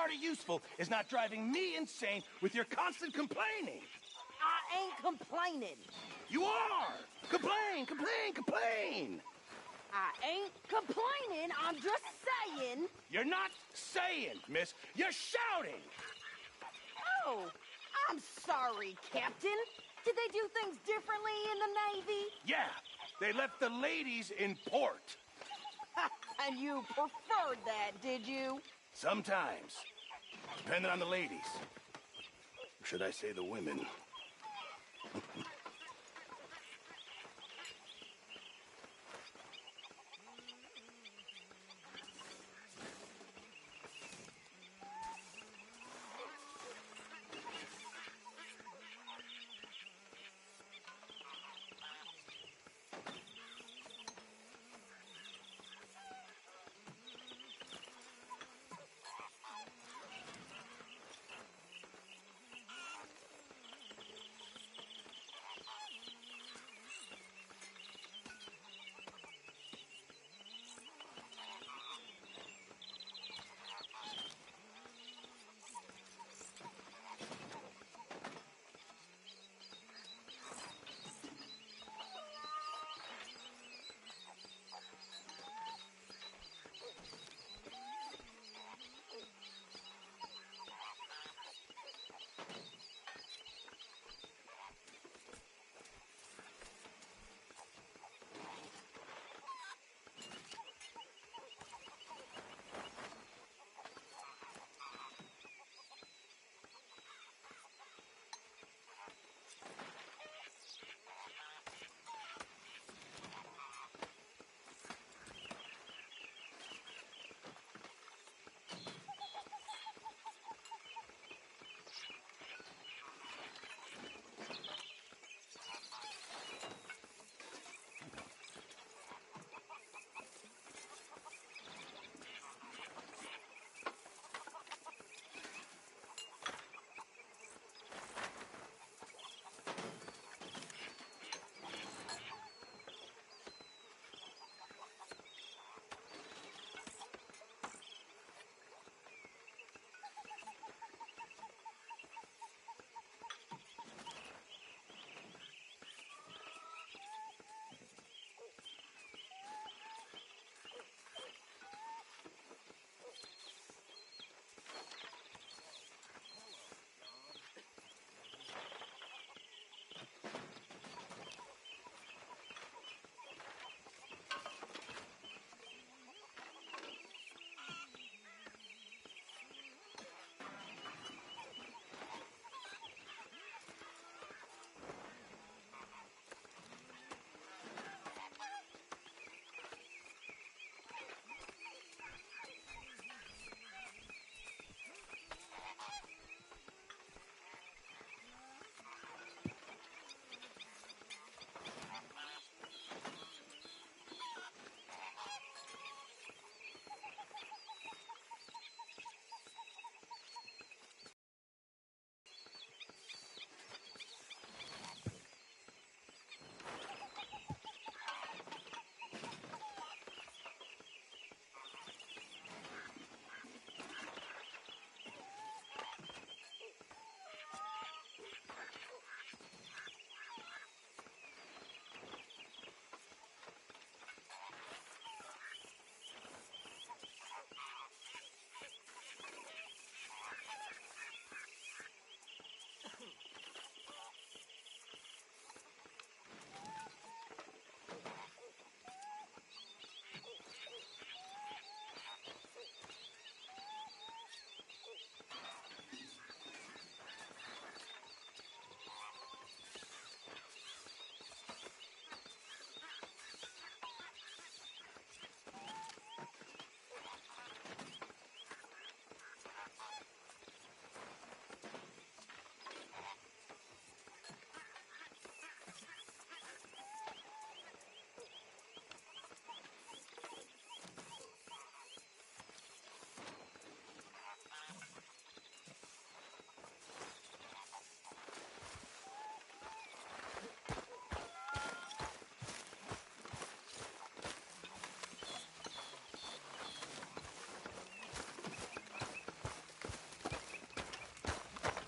smart or useful is not driving me insane with your constant complaining. I ain't complaining. You are! Complain, complain, complain! I ain't complaining, I'm just saying. You're not saying, miss. You're shouting! Oh, I'm sorry, Captain. Did they do things differently in the Navy? Yeah, they left the ladies in port. And you preferred that, did you? Sometimes. Depending on the ladies. Or should I say the women?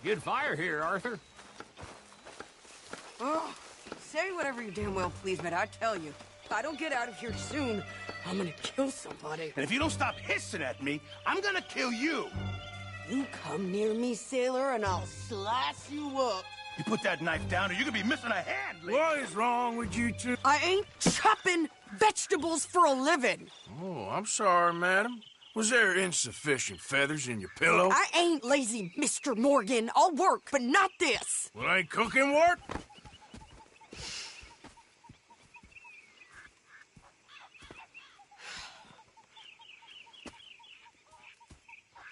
Good fire here, Arthur. Oh, say whatever you damn well please, but I tell you, if I don't get out of here soon, I'm gonna kill somebody. And if you don't stop hissing at me, I'm gonna kill you. You come near me, sailor, and I'll slice you up. You put that knife down or you could be missing a hand, lady. What is wrong with you two? I ain't chopping vegetables for a living. Oh, I'm sorry, madam. Was there insufficient feathers in your pillow? I ain't lazy, Mr. Morgan. I'll work, but not this. Well, ain't cooking work?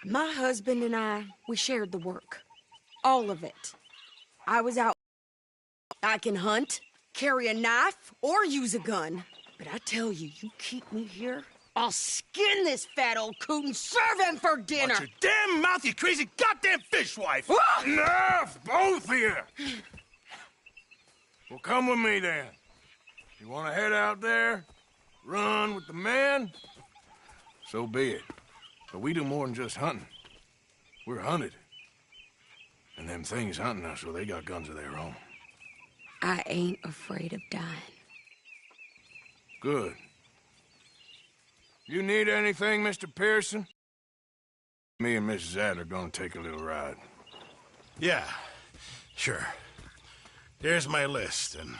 My husband and I, we shared the work. All of it. I was out. I can hunt, carry a knife, or use a gun. But I tell you, you keep me here, I'll skin this fat old coot and serve him for dinner. Watch your damn mouth, you crazy goddamn fishwife! Enough, both of you! Well, come with me then. You want to head out there, run with the men? So be it. But we do more than just hunting. We're hunted. And them things hunting us, well, they got guns of their own. I ain't afraid of dying. Good. You need anything, Mr. Pearson? Me and Mrs. Adler gonna take a little ride. Yeah, sure. Here's my list, and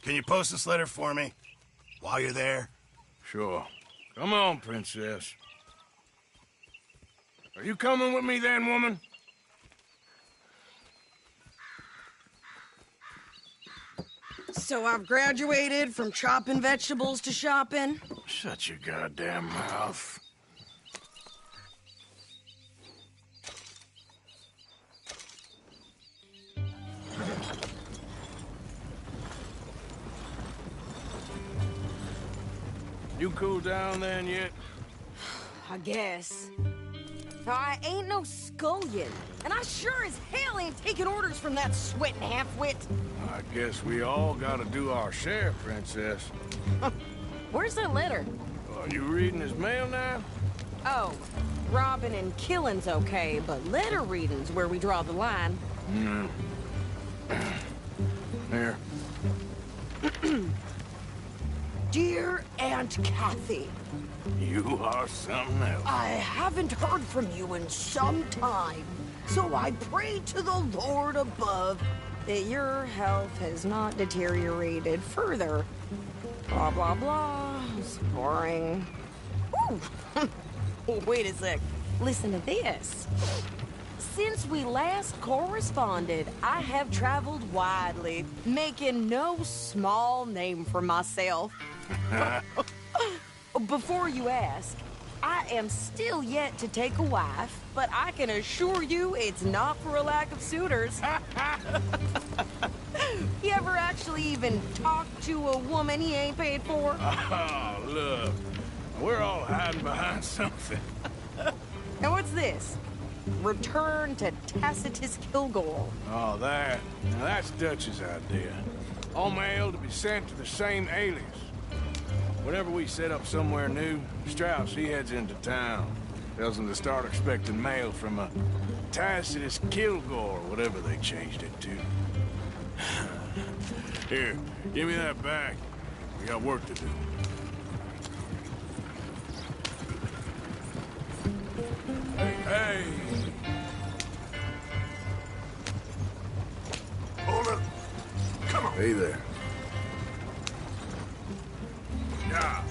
can you post this letter for me while you're there? Sure. Come on, Princess. Are you coming with me then, woman? So I've graduated from chopping vegetables to shopping? Shut your goddamn mouth. You cool down then yet? I guess. I ain't no scullion, and I sure as hell ain't taking orders from that sweating half-wit. I guess we all gotta do our share, Princess. Where's that letter? Are you reading his mail now? Oh, robbing and killing's okay, but letter reading's where we draw the line. Here. Dear Aunt Kathy, You are something else. I haven't heard from you in some time, so I pray to the Lord above that your health has not deteriorated further. Blah, blah, blah. It's boring. Ooh! Wait a sec. Listen to this. Since we last corresponded, I have traveled widely, making no small name for myself. Before you ask, I am still yet to take a wife, but I can assure you it's not for a lack of suitors. You ever actually even talk to a woman he ain't paid for? Oh, look. We're all hiding behind something. Now what's this? Return to Tacitus Kilgore. Oh, that. Now, that's Dutch's idea. All mail to be sent to the same alias. Whenever we set up somewhere new, Strauss, he heads into town. Tells them to start expecting mail from a Tacitus Kilgore, whatever they changed it to. Here, give me that back. We got work to do. Hey! Hold it. Come on. Hey there. Yeah.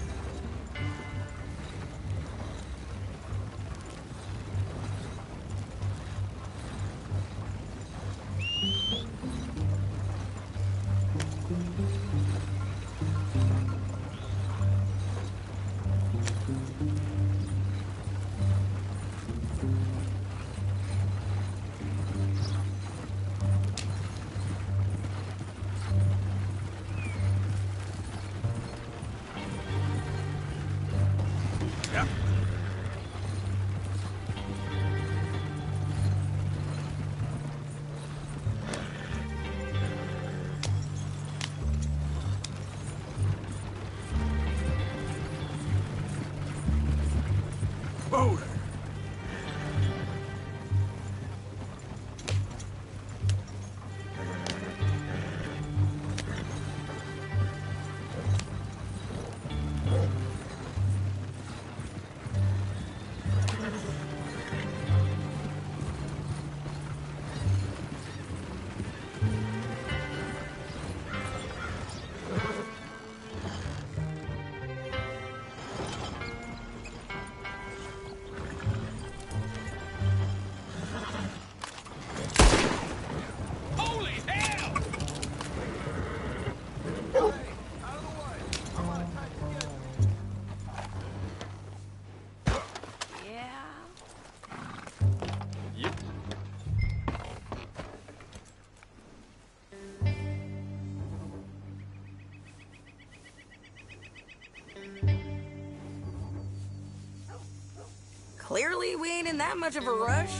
Clearly, we ain't in that much of a rush.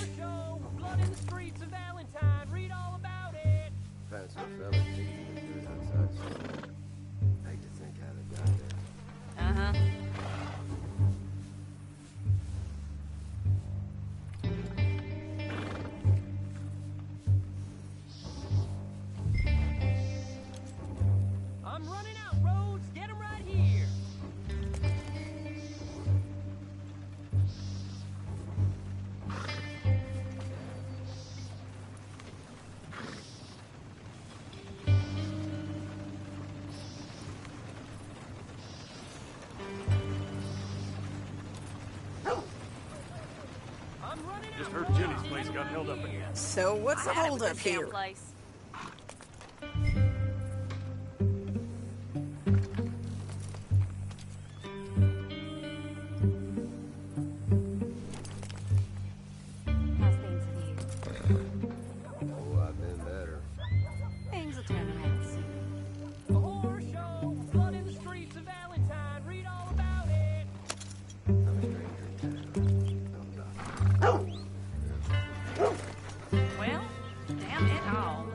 Blood in the streets of Valentine. Read all about it. Found some fellas digging in the dirt outside somewhere. I hate to think how they got there. Uh-huh. I'm running out, Rhodes. Get him right here. I'm running Just out. heard Jenny's place got held up again. So what's the I had it with holdup this damn here? place. How's things with you? Oh, I've been better. Things will turn around soon. A horror show. Blood in the streets of Valentine. Read all about it. I'm a stranger in town. Well, damn it all.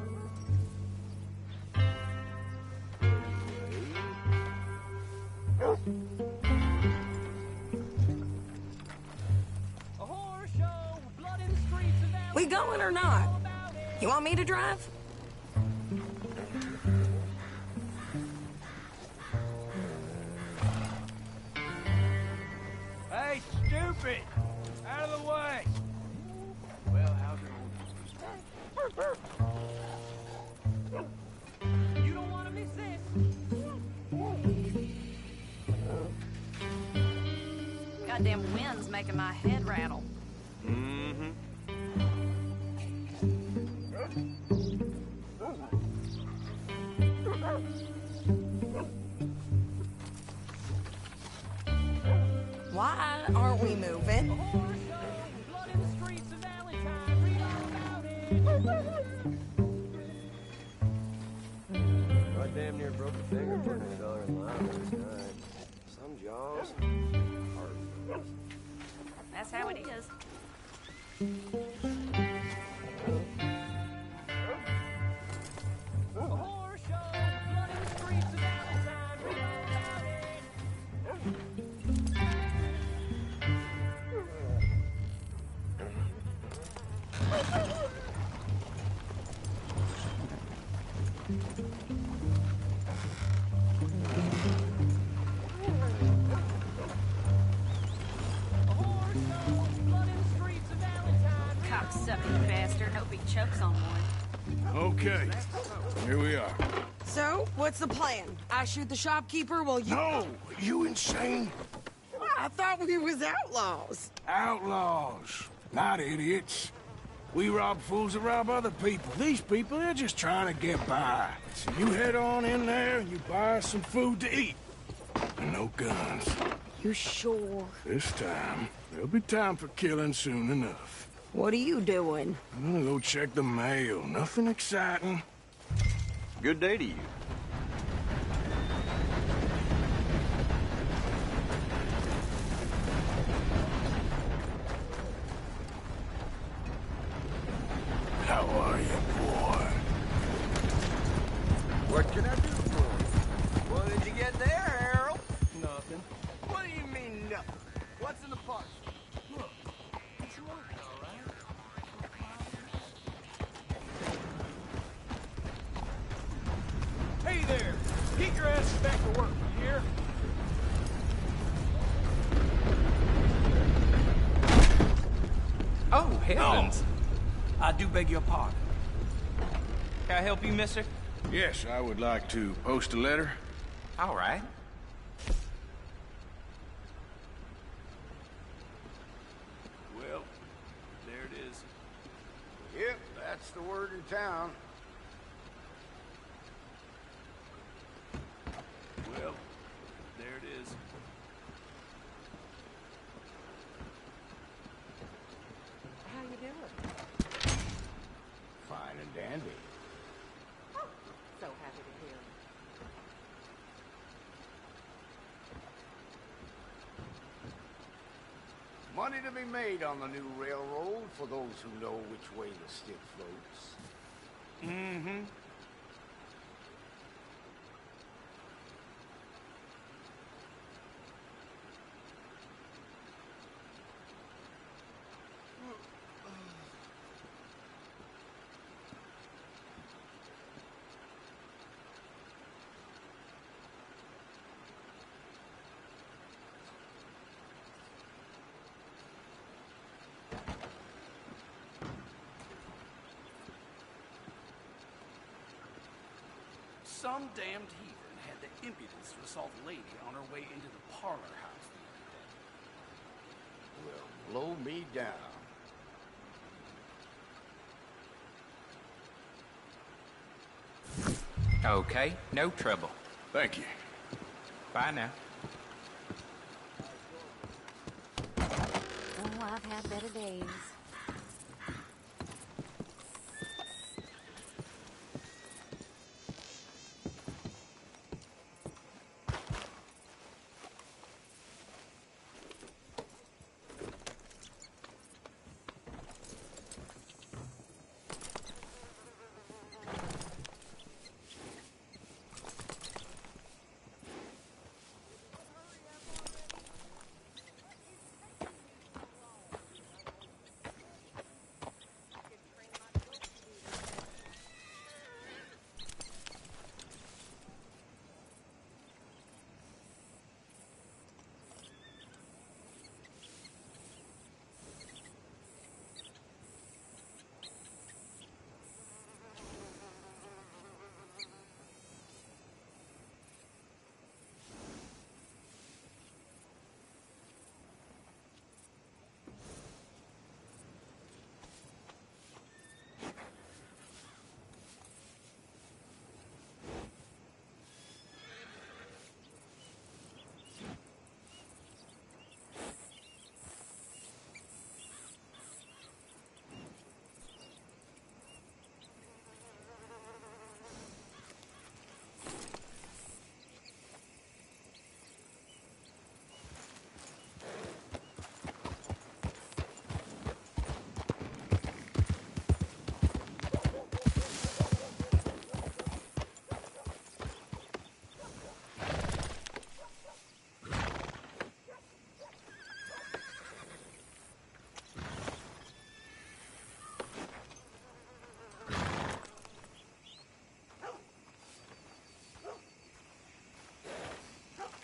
A horror show. Blood in the streets of Valentine. We going or not? All about it. You want me to drive? Hey, stupid! Out of the way! Well, how's it? You don't want to miss this. Goddamn wind's making my head rattle. Why aren't we moving? Horror show. Blood in the streets of Valentine. Read all about it. I damn near broke a finger turning a dollar in line last night. Some jaws. Hard. That's how it is. A horror show. Blood in the streets of Valentine. Read all about it. A horror show. Blood in the streets of Valentine. Read Cocksucking bastard. Hope he chokes on one. Okay, here we are. So, what's the plan? I shoot the shopkeeper while you... No! You insane? I thought we was outlaws. Outlaws, not idiots. We rob fools that rob other people. These people, they're just trying to get by. So you head on in there and you buy us some food to eat. And no guns. You sure? This time, there'll be time for killing soon enough. What are you doing? I'm gonna go check the mail. Nothing exciting. Good day to you. How are you, boy? What can I do for you? What did you get there, Harold? Nothing. What do you mean, nothing? What's in the parcel? Look, it's working, all right? Hey there! Get your asses back to work, you hear? Oh, heavens. I do beg your pardon. Can I help you, mister? Yes, I would like to post a letter. All right. Well, there it is. Yep, that's the word in town. Well, there it is. How you doing? Fine and dandy. So happy to hear. money to be made on the new railroad for those who know which way the stick floats. Mm-hmm. Some damned heathen had the impudence to assault a lady on her way into the parlor house the Well, blow me down. Okay, no trouble. Thank you. Bye now. Oh, I've had better days.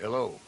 Hello.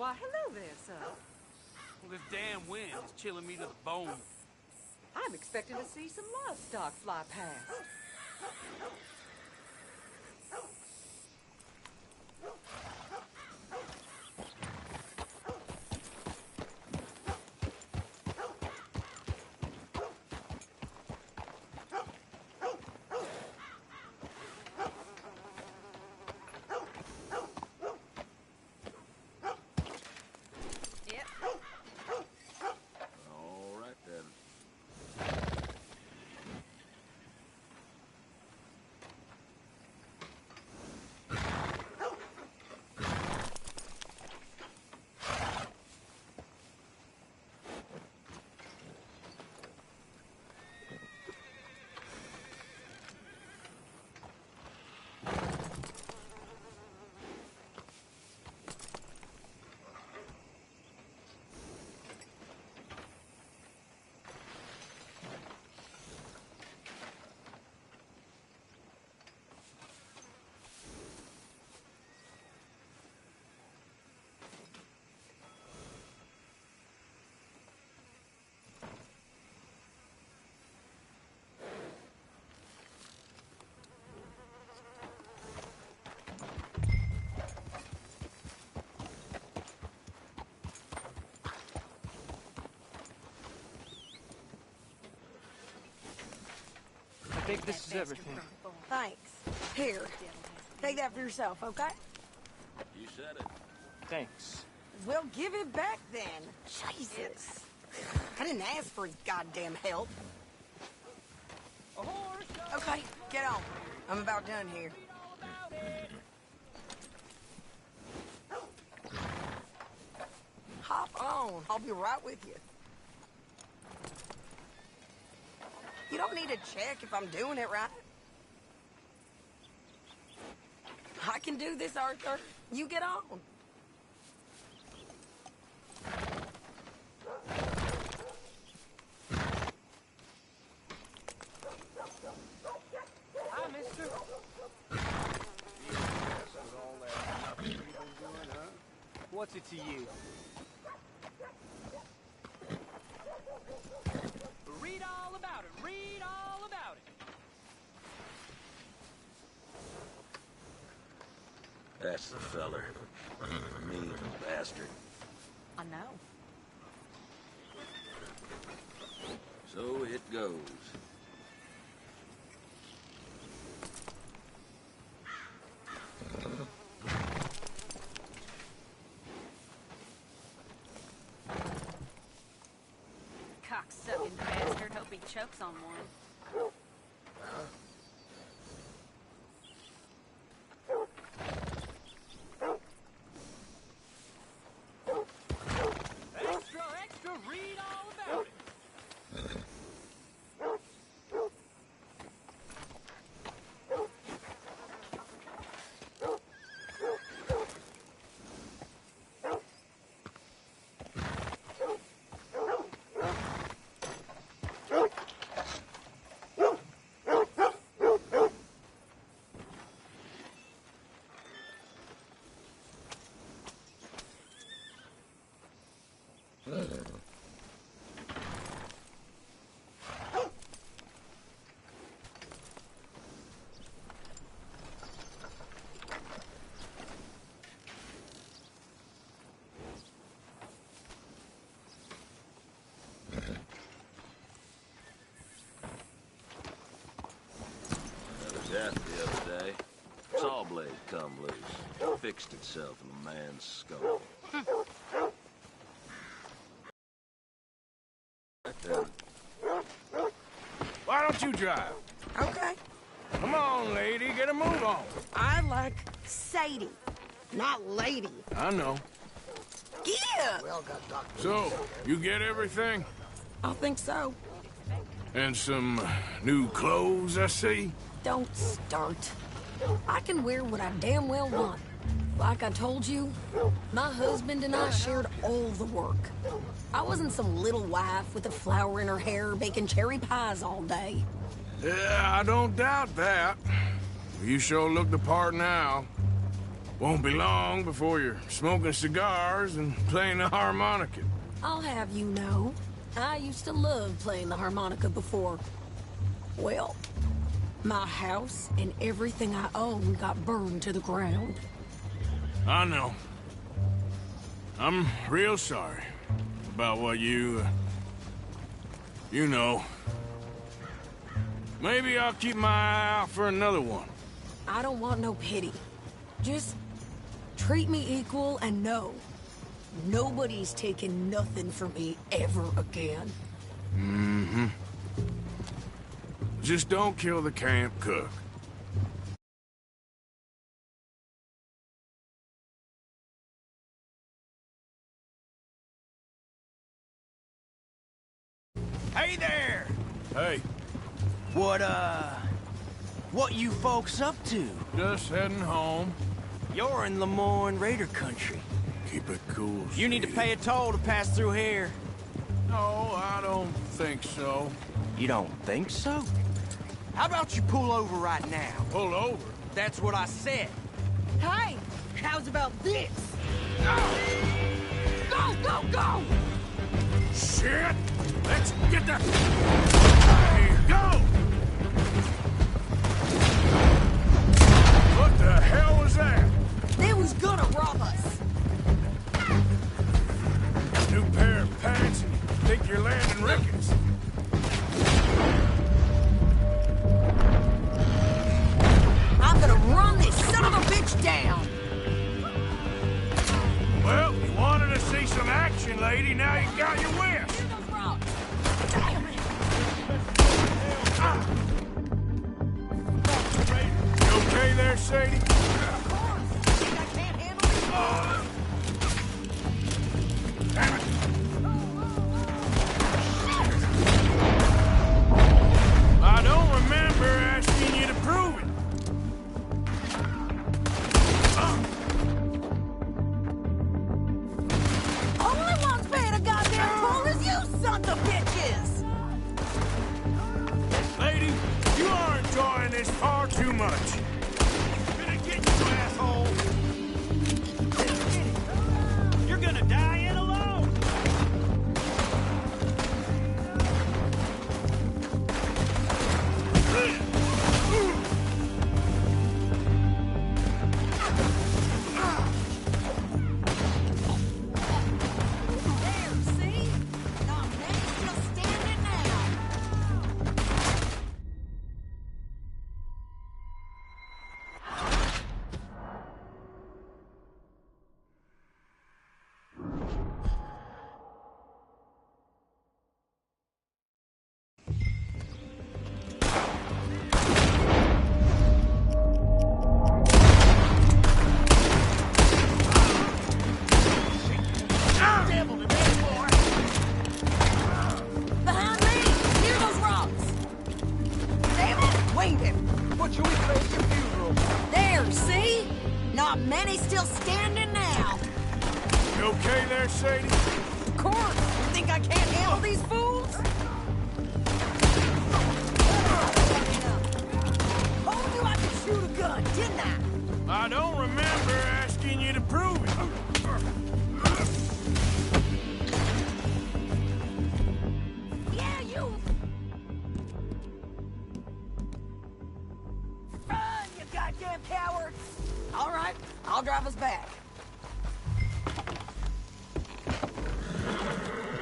Why, hello there, sir. Well, this damn wind is chilling me to the bone. I I'm expecting to see some livestock fly past. All right then. I think this is everything. Thanks. Here, take that for yourself, okay? You said it. Thanks. Well, give it back then. Jesus. I didn't ask for his goddamn help. Okay, get on. I'm about done here. Hop on. I'll be right with you. You don't need to check if I'm doing it right. I can do this, Arthur. You get on. Hi, mister. What's it to you? Read all about it. Read all about it. That's the feller. Mean bastard. I know. So it goes. Cocksucking bastard. Hope he chokes on one. Extra, extra. Read all about it. Death the other day. Saw blade come loose. Fixed itself in a man's skull. Why don't you drive? Okay. Come on, lady, get a move on. I like Sadie, not lady. I know. Yeah. Well got Dr. So, you get everything? I think so. And some new clothes, I see? Don't start. I can wear what I damn well want. Like I told you, my husband and I shared all the work. I wasn't some little wife with a flower in her hair baking cherry pies all day. Yeah, I don't doubt that. You sure look the part now. Won't be long before you're smoking cigars and playing the harmonica. I'll have you know, I used to love playing the harmonica before. Well, my house and everything I own got burned to the ground. I know. I'm real sorry about what you know. Maybe I'll keep my eye out for another one. I don't want no pity. Just treat me equal and know nobody's taking nothing from me ever again. Mm-hmm. Just don't kill the camp cook. Hey there! Hey, What you folks up to? just heading home. You're in Lemoyne Raider country. Keep it cool, You need to sweetie. pay a toll to pass through here. No, I don't think so. You don't think so? How about you pull over right now? Pull over. That's what I said. Hey, how's about this? Go, go, go! Shit! Let's get the... Here, go! What the hell was that? They was gonna rob us. New pair of pants and think you're landing Ricketts. I'm gonna run this son of a bitch down. Well, you wanted to see some action, lady. Now you got your wish. Here goes Rob. Damn it! You okay there, Sadie? Of course. Think I can't handle it? Damn it. I don't remember asking you to prove it. Only one's paying a goddamn toll is you sons of bitches! Lady, you are enjoying this far too much. Gonna get you, asshole. You're gonna die in alone! There, see? Not many still standing now. Behind me! Here goes Robs! Damn it! Winged him! What should we play at your funeral? There, see? Not many still standing now. You okay there, Sadie? Of course! You think I can't handle these fools? Told you I could shoot a gun, didn't I? I don't remember asking you to prove it. Yeah, you... Run, you goddamn coward! All right, I'll drive us back.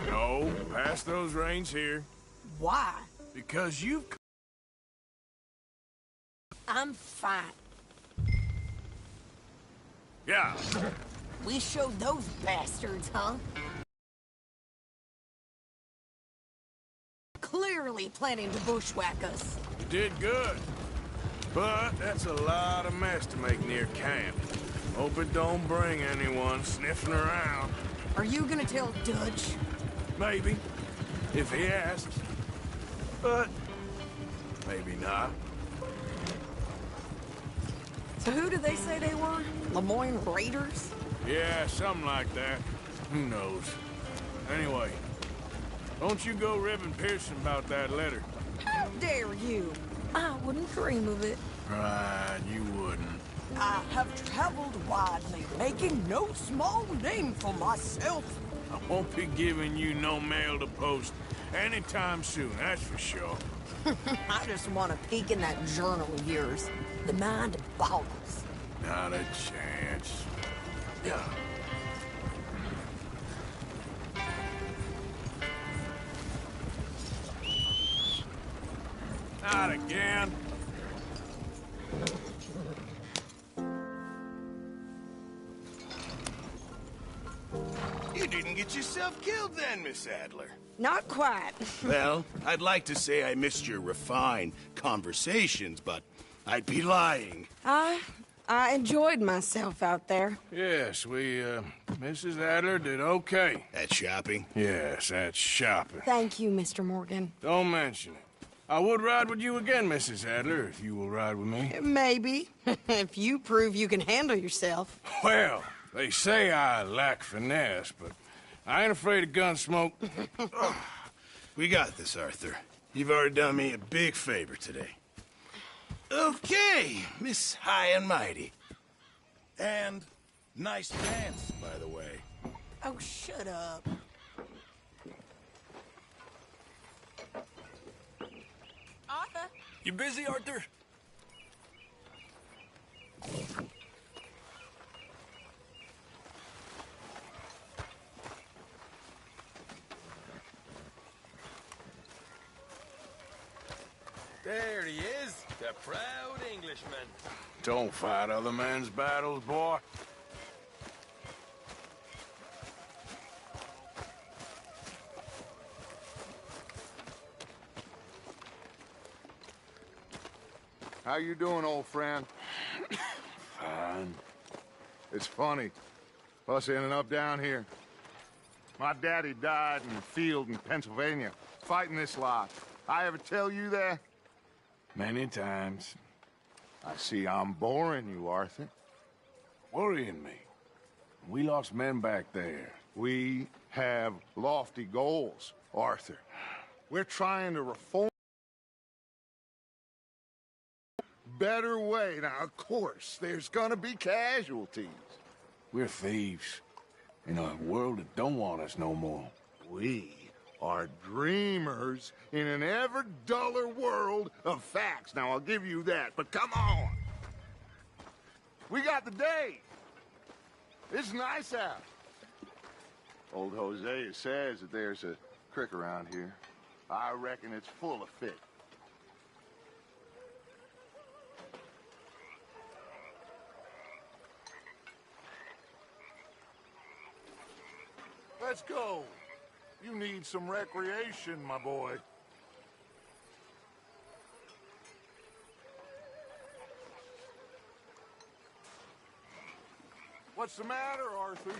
No, pass those reins here. Why? Because you've... I'm fine. Yeah, We showed those bastards, huh? Clearly planning to bushwhack us. you did good. But that's a lot of mess to make near camp. Hope it don't bring anyone sniffing around. Are you gonna tell Dutch? Maybe, if he asks. But maybe not. So who did they say they were? Lemoyne Raiders? Yeah, something like that. Who knows? Anyway, don't you go ribbing Pearson about that letter. How dare you? I wouldn't dream of it. Right, you wouldn't. I have traveled widely, making no small name for myself. I won't be giving you no mail to post anytime soon, that's for sure. I just want to peek in that journal of yours. The mind boggles. Not a chance. Yeah. Not again. You didn't get yourself killed then, Miss Adler. Not quite. Well, I'd like to say I missed your refined conversations, but I'd be lying. I enjoyed myself out there. Yes, Mrs. Adler did okay. At shopping? Yes, that's shopping. Thank you, Mr. Morgan. Don't mention it. I would ride with you again, Mrs. Adler, if you will ride with me. Maybe. If you prove you can handle yourself. Well, they say I lack finesse, but I ain't afraid of gun smoke. We got this, Arthur. You've already done me a big favor today. Okay, Miss High and Mighty. And nice pants, by the way. Oh, shut up. Arthur? You busy, Arthur? There he is, the proud Englishman. Don't fight other men's battles, boy. How you doing, old friend? Fine. It's funny, us ending up down here. My daddy died in the field in Pennsylvania, fighting this lot. I ever tell you that? Many times. I see I'm boring you, Arthur. Worrying me. We lost men back there. We have lofty goals, Arthur. We're trying to reform better way. Now, of course, there's gonna be casualties. We're thieves. In a world that don't want us no more. We are dreamers in an ever duller world of facts. Now, I'll give you that, but come on. We got the day. It's nice out. Old Hosea says that there's a creek around here. I reckon it's full of fish. Let's go. You need some recreation, my boy. What's the matter, Arthur?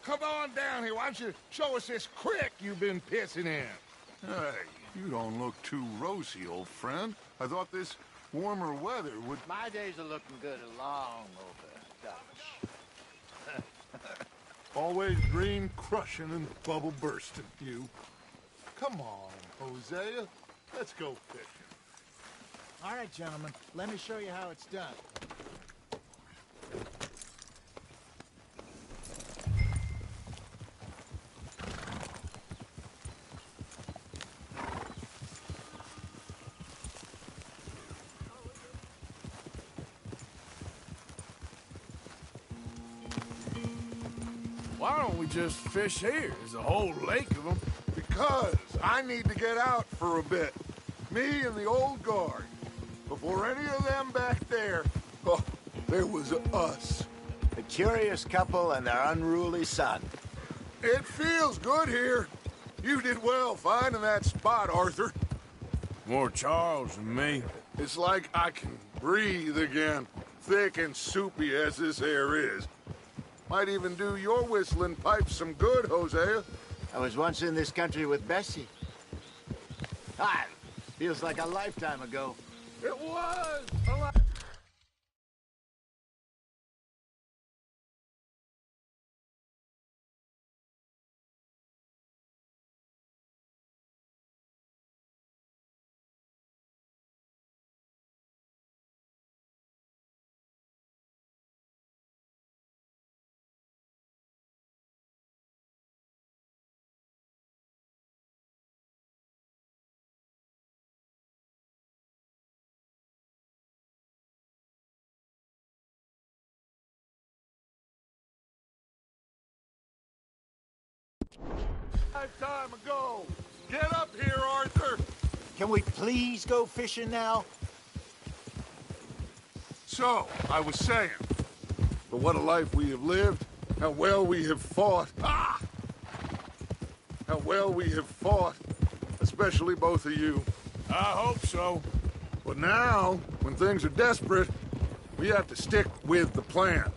come on down here. Why don't you show us this creek you've been pissing in? Hey, you don't look too rosy, old friend. I thought this warmer weather would... My days are looking good along over, Dutch. Always dream crushing and bubble bursting, you. Come on, Hosea. Let's go fishing. All right, gentlemen. Let me show you how it's done. Why don't we just fish here? There's a whole lake of them. Because I need to get out for a bit. Me and the old guard. Before any of them back there, oh, there was us. A curious couple and their unruly son. It feels good here. You did well finding that spot, Arthur. More Charles than me. It's like I can breathe again, thick and soupy as this air is. Might even do your whistling pipes some good, Hosea. I was once in this country with Bessie. Ah, feels like a lifetime ago. It was a lot. Lifetime ago. Get up here, Arthur. Can we please go fishing now? So, I was saying, but what a life we have lived, how well we have fought. Ah! How well we have fought, especially both of you. I hope so. But now, when things are desperate, we have to stick with the plan.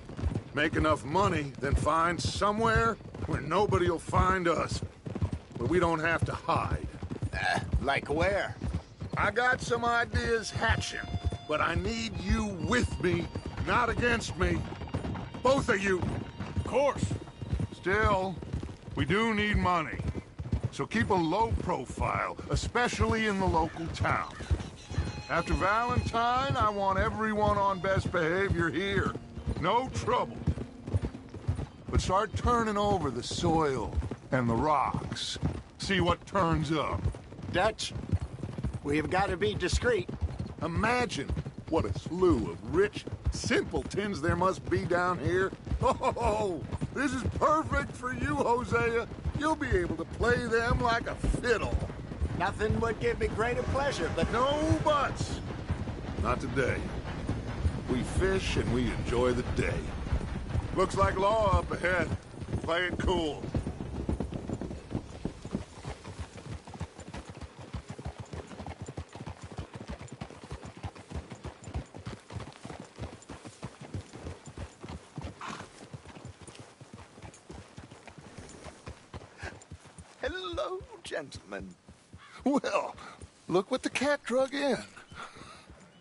Make enough money, then find somewhere where nobody will find us. Where we don't have to hide. Like where? I got some ideas hatching, but I need you with me, not against me. Both of you. Of course. Still, we do need money. So keep a low profile, especially in the local town. After Valentine, I want everyone on best behavior here. No trouble. But start turning over the soil and the rocks. See what turns up. Dutch, we've got to be discreet. Imagine what a slew of rich simpletons there must be down here. Oh, this is perfect for you, Hosea. You'll be able to play them like a fiddle. Nothing would give me greater pleasure, but... No buts. Not today. We fish and we enjoy the day. Looks like law up ahead. Play it cool. Hello, gentlemen. Well, look what the cat drug in.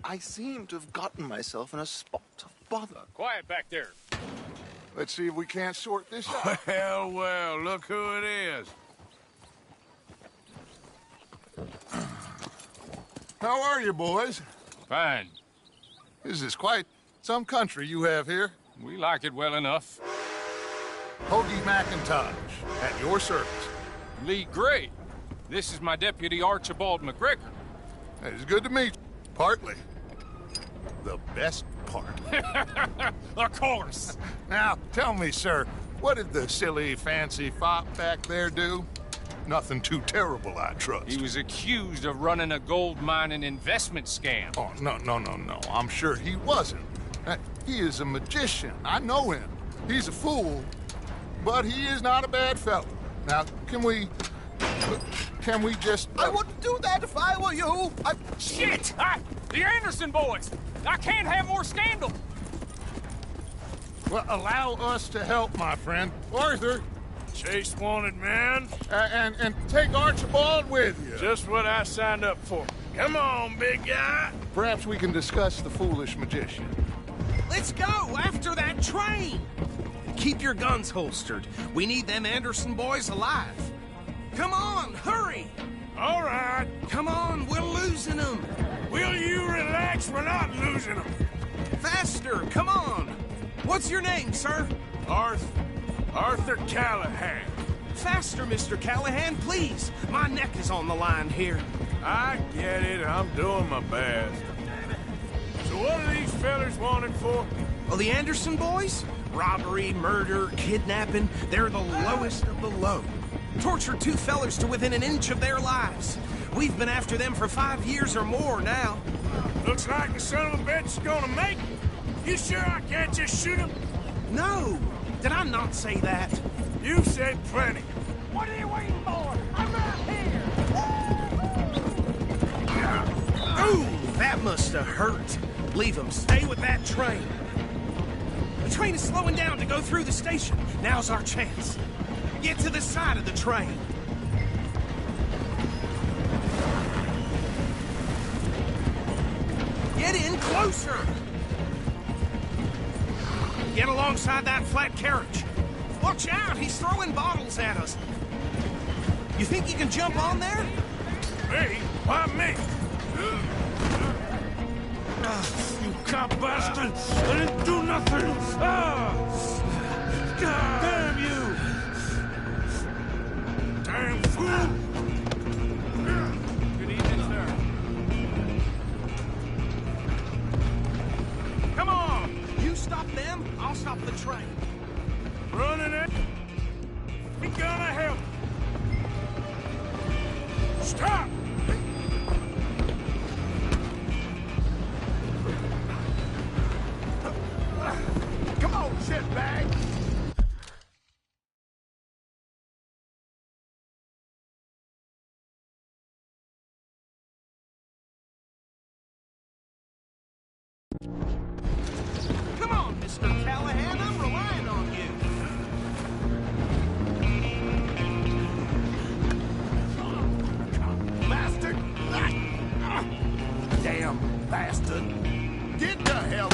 I seem to have gotten myself in a spot of bother. Quiet back there. Let's see if we can't sort this out. Well, look who it is. How are you, boys? Fine. This is quite some country you have here. We like it well enough. Hoagie McIntosh, at your service. Lee Gray. This is my deputy, Archibald McGregor. It's good to meet you. Partly. The best part. Of course. Now, tell me, sir, what did the silly, fancy fop back there do? Nothing too terrible, I trust. He was accused of running a gold mining investment scam. Oh, no. I'm sure he wasn't. He is a magician. I know him. He's a fool, but he is not a bad fellow. Now, can we just... I wouldn't do that if I were you. Shit! The Anderson boys! I can't have more scandal! Well, allow us to help, my friend. Arthur, Chase wanted man. And take Archibald with you. Just what I signed up for. Come on, big guy. Perhaps we can discuss the foolish magician. Let's go after that train. Keep your guns holstered. We need them Anderson boys alive. Come on, hurry. All right. Come on, we're losing them. Will you relax? We're not losing them. Faster, come on. What's your name, sir? Arthur Callahan. Faster, Mr. Callahan, please. My neck is on the line here. I get it. I'm doing my best. So what are these fellers wanted for? Well, the Anderson boys? Robbery, murder, kidnapping. They're the lowest of the low. Tortured 2 fellers to within an inch of their lives. We've been after them for 5 years or more now. Looks like the son of a bitch is gonna make it. You sure I can't just shoot him? No! Did I not say that? You said plenty. What are you waiting for? I'm right here! Ooh, that must have hurt. Leave them. Stay with that train. The train is slowing down to go through the station. Now's our chance. Get to the side of the train. Get in closer. Get alongside that flat carriage. Watch out, he's throwing bottles at us. You think you can jump on there? Me? Why me? You cop bastard! I didn't do nothing! God damn you! Damn fool! Good evening, sir. Come on! You stop them, I'll stop the train. Running it? We gonna help. Stop! Come on, shitbag! Come on, Mr. Callahan, I'm relying on you. Bastard! Damn bastard. Get the hell!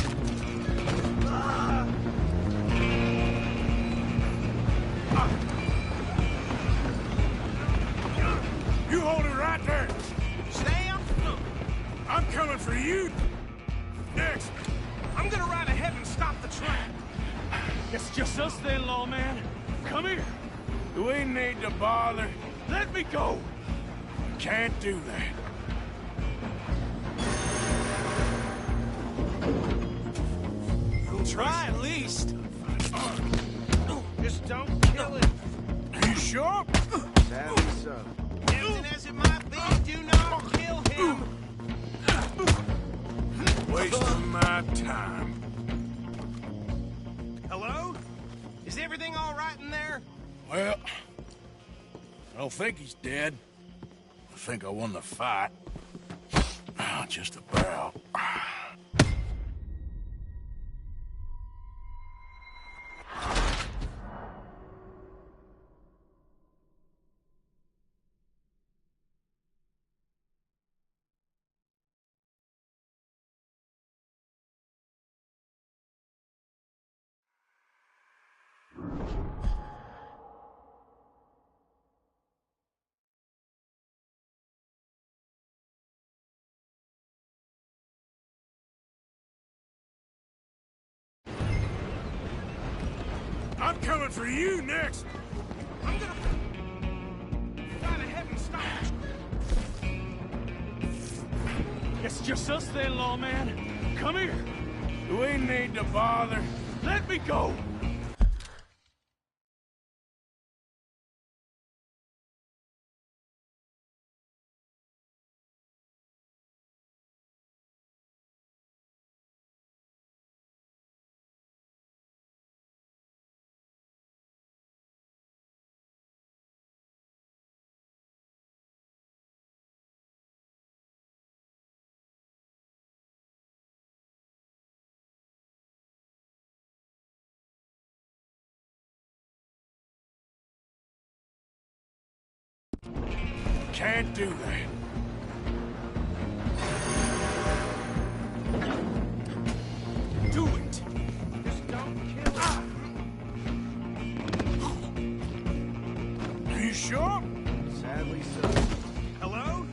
You hold it right there. Sam, I'm coming for you. Next. I'm gonna ride ahead and stop the train. It's just us then, lawman. Come here. Do we need to bother? Let me go. Can't do that. Try at least. Just don't kill him. You sure? Sadly so. Tempting as it might be, do not kill him. Wasting my time. Hello? Is everything all right in there? Well, I don't think he's dead. I think I won the fight. Just about. I'm coming for you next. I'm gonna ride ahead and stop. It's just us then, lawman. Come here. Do we need to bother? Let me go. can't do that. Do it! Just don't kill him. Are you sure? Sadly so. Hello?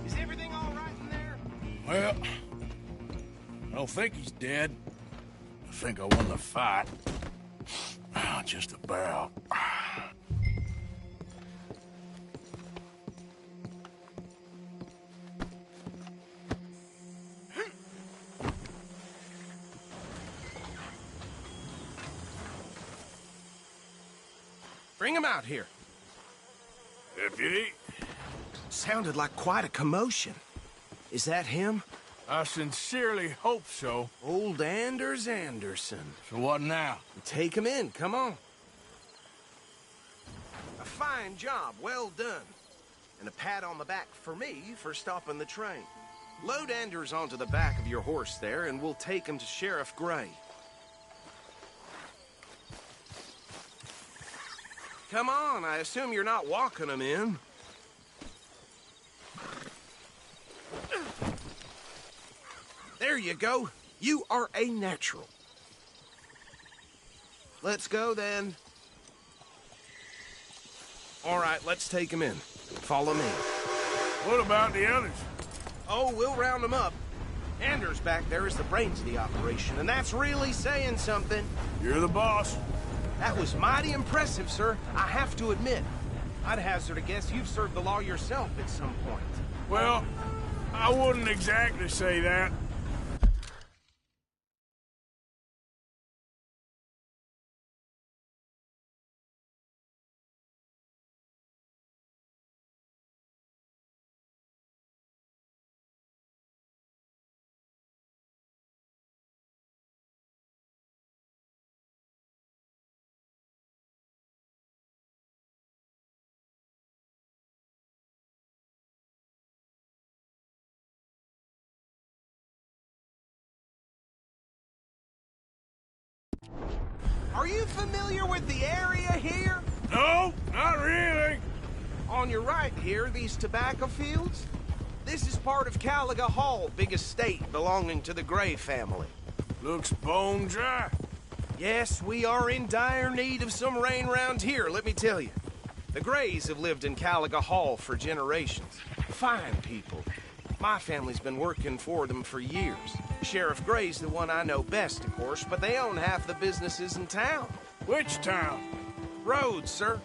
Is everything all right in there? Well, I don't think he's dead. I think I won the fight. Just about. Bring him out here. Deputy? Sounded like quite a commotion. Is that him? I sincerely hope so. Old Anders Anderson. So what now? Take him in, come on. A fine job, well done. And a pat on the back for me for stopping the train. Load Anders onto the back of your horse there, and we'll take him to Sheriff Gray. Come on, I assume you're not walking him in. There you go. You are a natural. Let's go, then. All right, let's take him in. Follow me. What about the others? Oh, we'll round them up. Anders back there is the brains of the operation, and that's really saying something. You're the boss. That was mighty impressive, sir. I have to admit. I'd hazard a guess you've served the law yourself at some point. Well, I wouldn't exactly say that. Are you familiar with the area here? No, not really. On your right here, these tobacco fields? This is part of Caliga Hall, big estate belonging to the Gray family. Looks bone dry. Yes, we are in dire need of some rain round here, let me tell you. The Grays have lived in Caliga Hall for generations. Fine people. My family's been working for them for years. Sheriff Gray's the one I know best, of course, but they own half the businesses in town. Which town? Rhodes, sir.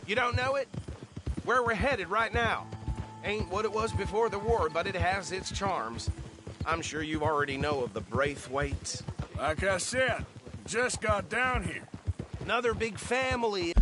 You don't know it? Where we're headed right now. Ain't what it was before the war, but it has its charms. I'm sure you already know of the Braithwaites. Like I said, just got down here. Another big family.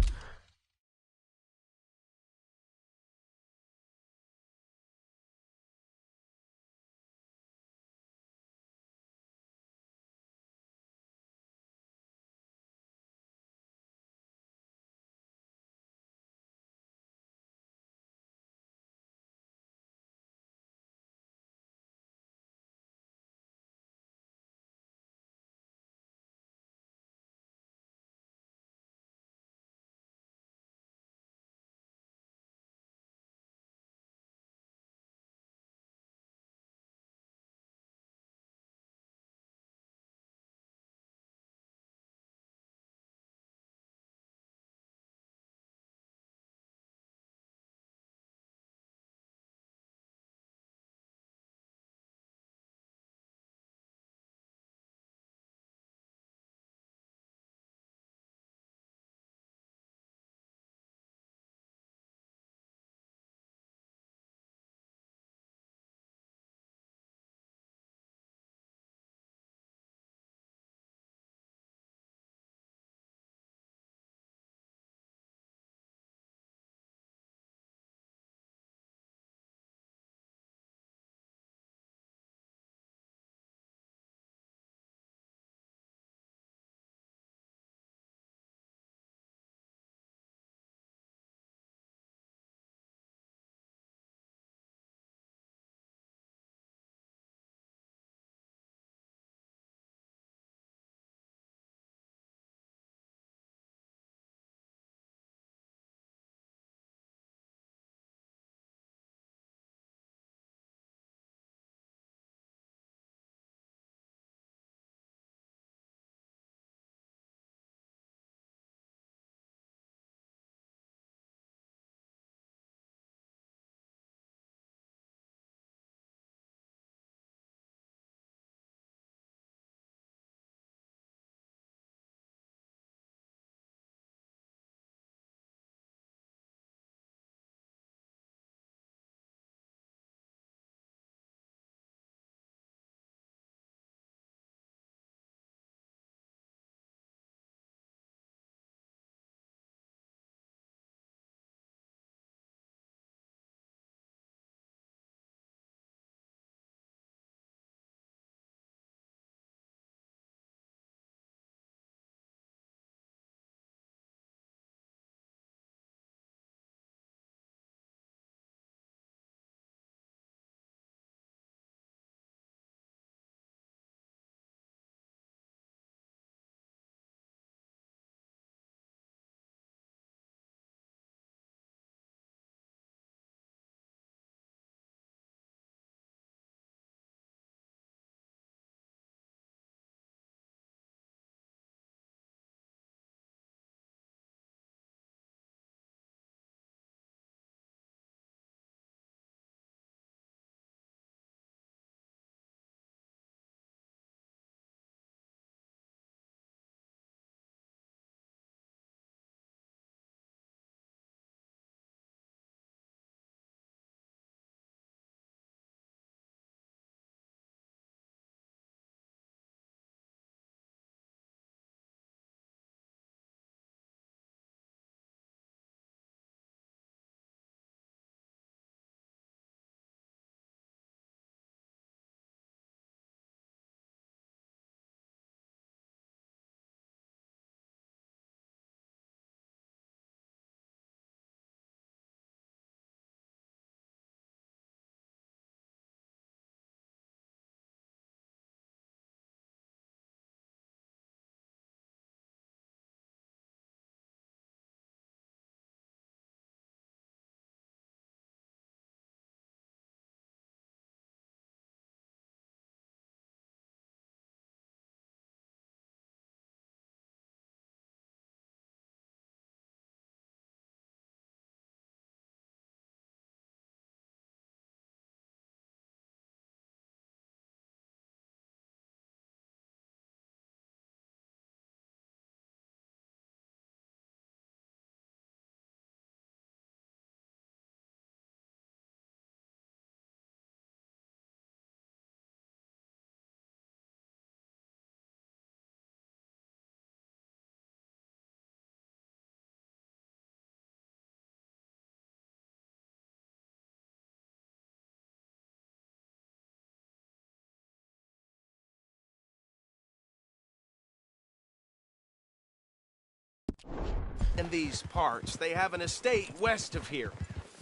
in these parts. They have an estate west of here.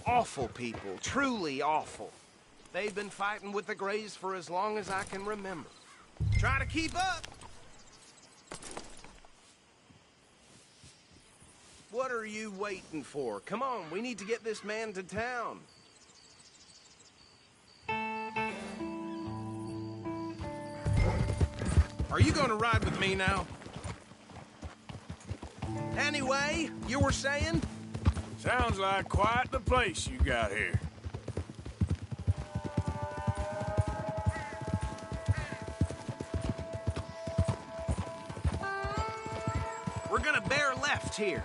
Awful people, truly awful. They've been fighting with the Greys for as long as I can remember. Try to keep up. What are you waiting for? Come on, we need to get this man to town. Are you gonna ride with me now? Anyway, you were saying? Sounds like quite the place you got here. We're gonna bear left here.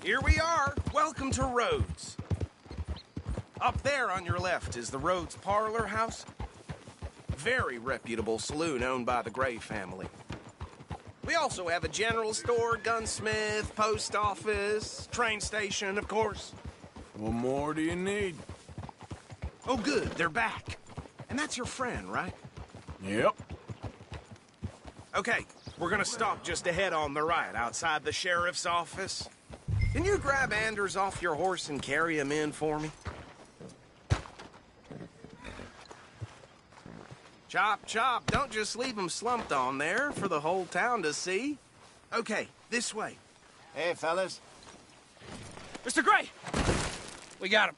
Here we are. Welcome to Rhodes. Up there on your left is the Rhodes Parlor House. Very reputable saloon owned by the Gray family. We also have a general store, gunsmith, post office, train station, of course. What more do you need? Oh, good. They're back. And that's your friend, right? Yep. Okay, we're gonna stop just ahead on the right, outside the sheriff's office. Can you grab Anders off your horse and carry him in for me? Chop, chop. Don't just leave him slumped on there for the whole town to see. Okay, this way. Hey, fellas. Mr. Gray! We got him.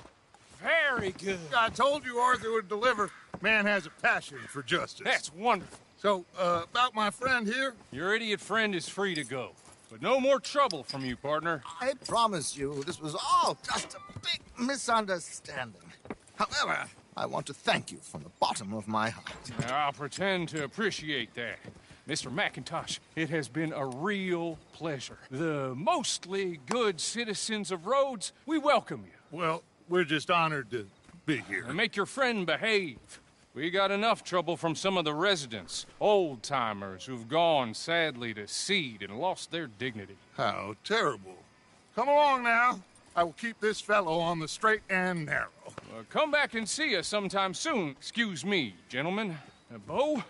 Very good. I told you Arthur would deliver. Man has a passion for justice. That's wonderful. So, about my friend here? Your idiot friend is free to go. But no more trouble from you, partner. I promise you, this was all just a big misunderstanding. However, I want to thank you from the bottom of my heart. I'll pretend to appreciate that. Mr. McIntosh, it has been a real pleasure. The mostly good citizens of Rhodes, we welcome you. Well, we're just honored to be here. And make your friend behave. We got enough trouble from some of the residents, old-timers who've gone, sadly, to seed and lost their dignity. How terrible. Come along now. I will keep this fellow on the straight and narrow. Come back and see us sometime soon. Excuse me, gentlemen. Bo,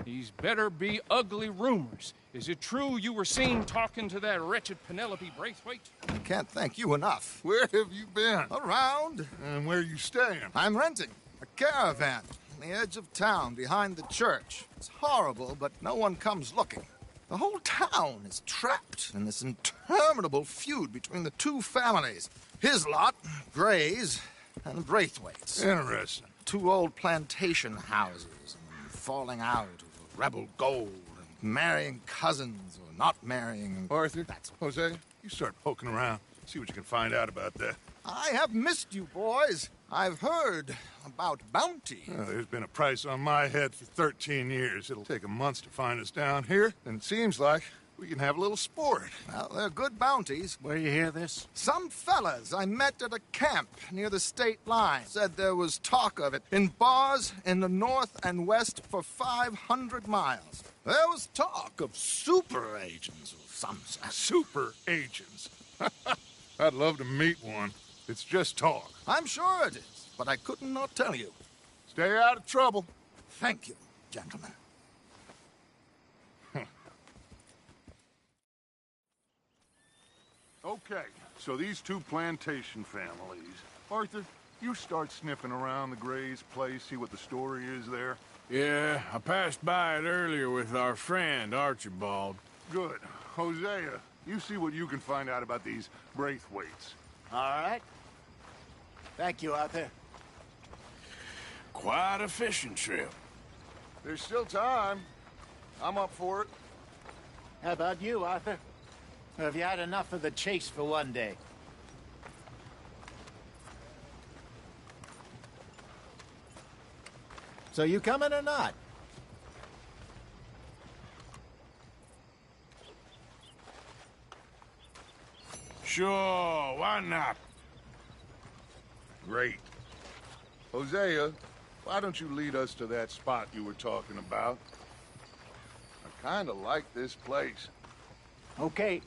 these better be ugly rumors. Is it true you were seen talking to that wretched Penelope Braithwaite? I can't thank you enough. Where have you been? Around. And where are you staying? I'm renting a caravan on the edge of town behind the church. It's horrible, but no one comes looking. The whole town is trapped in this interminable feud between the two families. His lot, Gray's, and Braithwaite's. Interesting. Two old plantation houses, and falling out over rebel gold, and marrying cousins or not marrying. Arthur, Hosea, you start poking around. See what you can find out about that. I have missed you, boys. I've heard about bounty. There's been a price on my head for 13 years. It'll take 'em months to find us down here, and it seems like we can have a little sport. Well, they're good bounties. Where you hear this? Some fellas I met at a camp near the state line said there was talk of it in bars in the north and west for 500 miles. There was talk of super agents of some sort. Super agents? I'd love to meet one. It's just talk. I'm sure it is, but I could not tell you. Stay out of trouble. Thank you, gentlemen. Okay, so these two plantation families. Arthur, you start sniffing around the Gray's place, see what the story is there. Yeah, I passed by it earlier with our friend, Archibald. Good. Hosea, you see what you can find out about these Braithwaites. All right. Thank you, Arthur. Quite a fishing trip. There's still time. I'm up for it. How about you, Arthur? Or have you had enough of the chase for one day? So you coming or not? Sure, why not? great. Hosea, why don't you lead us to that spot you were talking about? I kinda like this place. Okay.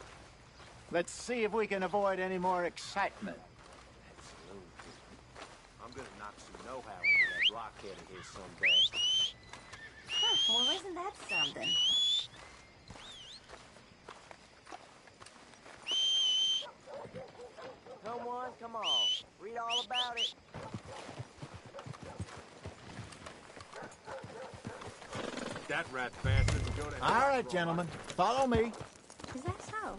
Let's see if we can avoid any more excitement. I'm gonna knock some know-how into that blockhead of his someday. Well, isn't that something? Someone, come on. Read all about it. That rat bastard can go to hell. All right, gentlemen. Follow me. Is that so?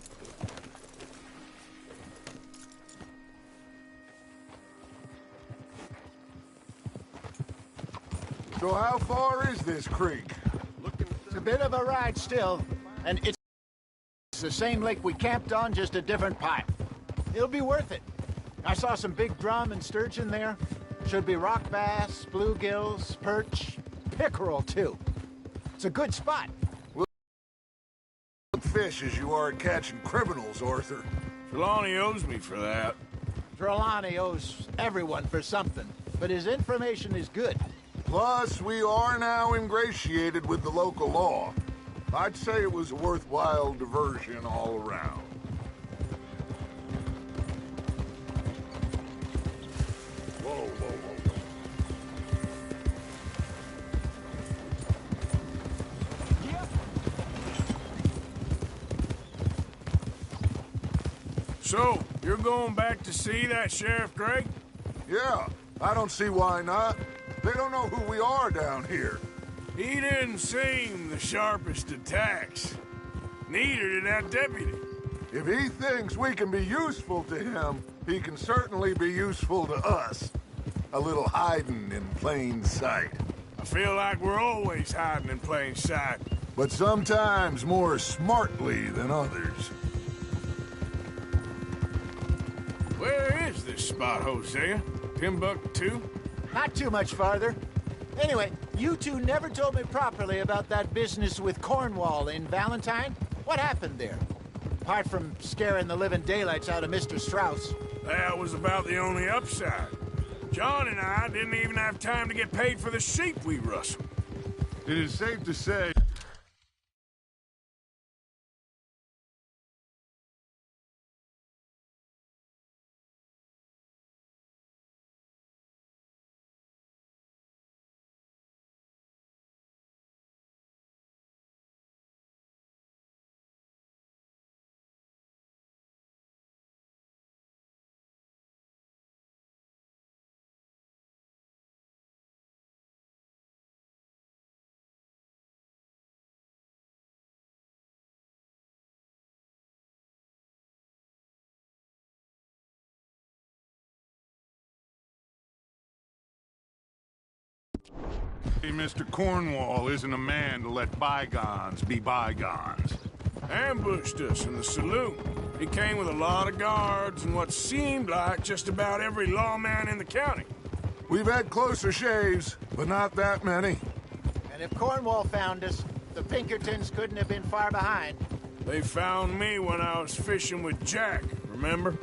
So how far is this creek? It's a bit of a ride still, and it's the same lake we camped on, just a different pipe. It'll be worth it. I saw some big drum and sturgeon there. Should be rock bass, bluegills, perch, pickerel, too. It's a good spot. Well, fish as you are at catching criminals, Arthur. Trelawney owes me for that. Trelawney owes everyone for something, but his information is good. Plus, we are now ingratiated with the local law. I'd say it was a worthwhile diversion all around. Whoa, whoa, whoa. So, you're going back to see that Sheriff Gregg? Yeah, I don't see why not. They don't know who we are down here. He didn't seem the sharpest attacks. Neither did that deputy. If he thinks we can be useful to him, he can certainly be useful to us. A little hiding in plain sight. I feel like we're always hiding in plain sight. But sometimes more smartly than others. Where is this spot, Hosea? Timbuktu? Not too much farther. Anyway, you two never told me properly about that business with Cornwall in Valentine. What happened there? Apart from scaring the living daylights out of Mr. Strauss. That was about the only upside. John and I didn't even have time to get paid for the sheep we rustled. It is safe to say... Mr. Cornwall isn't a man to let bygones be bygones. Ambushed us in the saloon. He came with a lot of guards and what seemed like just about every lawman in the county. We've had closer shaves, but not that many. And if Cornwall found us, the Pinkertons couldn't have been far behind. They found me when I was fishing with Jack, remember?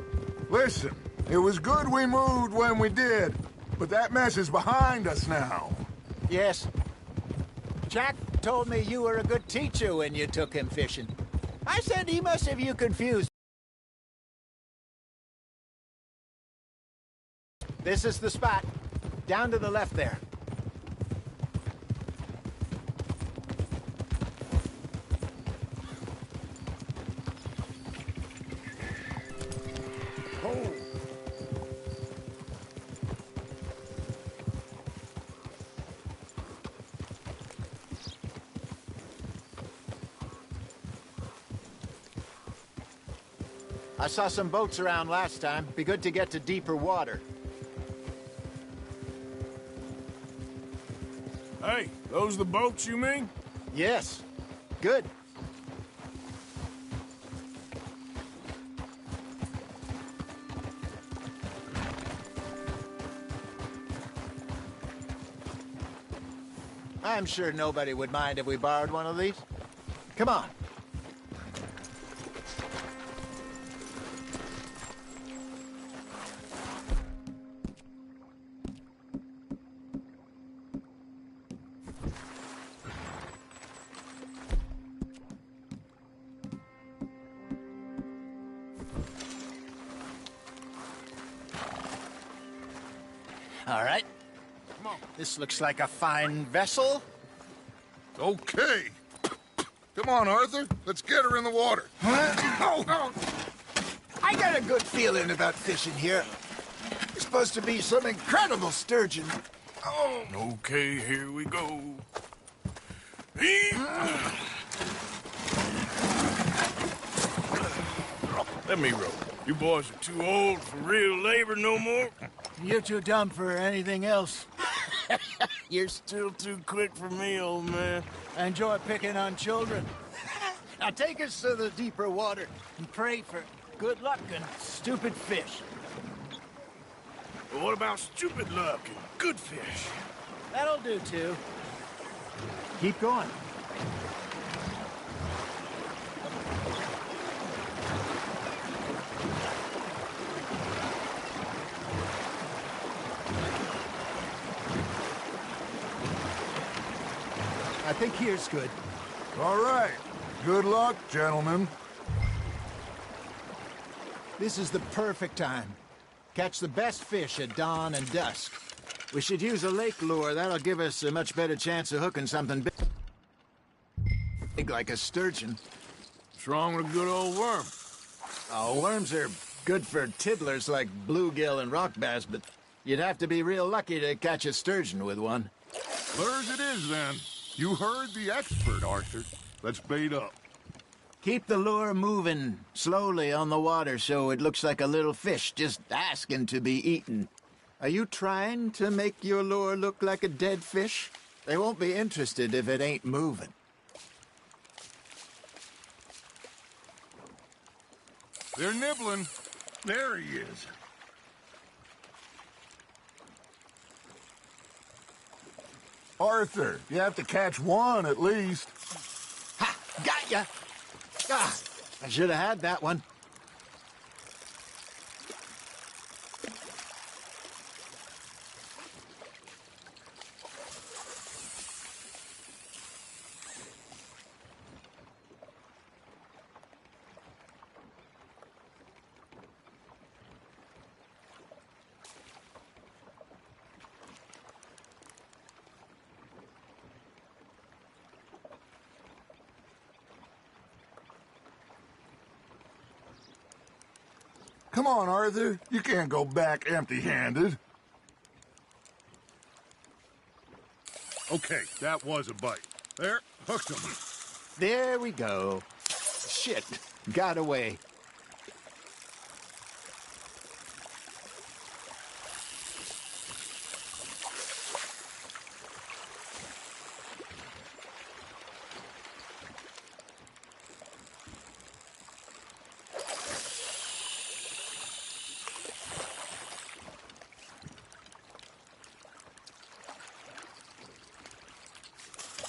Listen, it was good we moved when we did, but that mess is behind us now. Yes. Jack told me you were a good teacher when you took him fishing. I said he must have you confused. This is the spot. Down to the left there. Oh. I saw some boats around last time. Be good to get to deeper water. Hey, those the boats you mean? Yes. Good. I'm sure nobody would mind if we borrowed one of these. Come on. All right. Come on. This looks like a fine vessel. Okay. Come on, Arthur. Let's get her in the water. Oh. I got a good feeling about fishing here. It's supposed to be some incredible sturgeon. Oh. Okay, here we go. Let me row. You boys are too old for real labor no more. You're too dumb for anything else. You're still too quick for me, old man. I enjoy picking on children. Now take us to the deeper water and pray for good luck and stupid fish. But what about stupid luck and good fish? That'll do, too. Keep going. I think here's good. All right. Good luck, gentlemen. This is the perfect time. Catch the best fish at dawn and dusk. We should use a lake lure. That'll give us a much better chance of hooking something big like a sturgeon. What's wrong with a good old worm? Oh, worms are good for tiddlers like bluegill and rock bass, but you'd have to be real lucky to catch a sturgeon with one. Lures it is, then. You heard the expert, Arthur. Let's bait up. Keep the lure moving slowly on the water so it looks like a little fish just asking to be eaten. Are you trying to make your lure look like a dead fish? They won't be interested if it ain't moving. They're nibbling. There he is. Arthur, you have to catch one at least. Ha! Got ya! Ah, I should have had that one. Come on, Arthur. You can't go back empty-handed. Okay, that was a bite. There, hooked him. There we go. Shit, got away.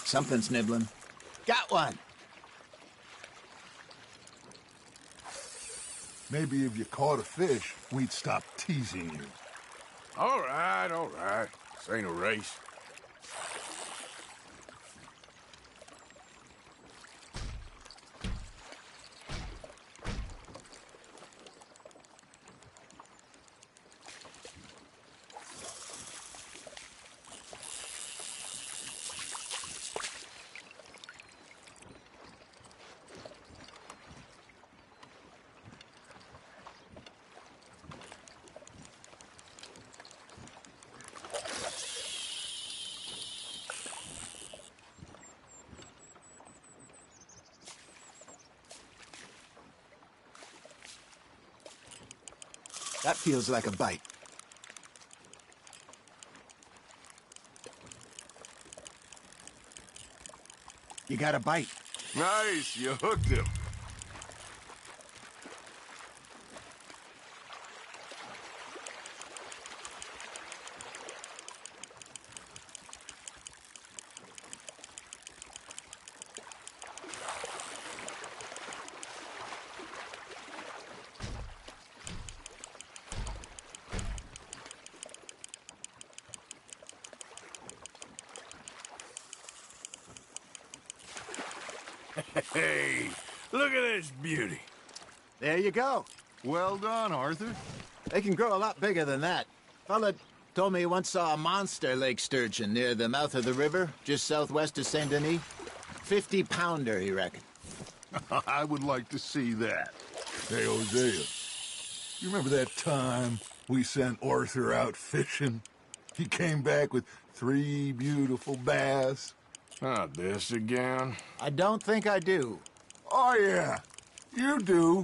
Something's nibbling. Got one. Maybe if you caught a fish, we'd stop teasing you. All right, all right. This ain't a race. That feels like a bite. You got a bite. Nice, you hooked him. Hey, look at this beauty. There you go. Well done, Arthur. They can grow a lot bigger than that. Fella, Told me he once saw a monster lake sturgeon near the mouth of the river, just southwest of Saint Denis. 50-pounder, he reckoned. I would like to see that. Hey, Hosea, you remember that time we sent Arthur out fishing? He came back with 3 beautiful bass. Not this again. I don't think I do. Oh, yeah. You do.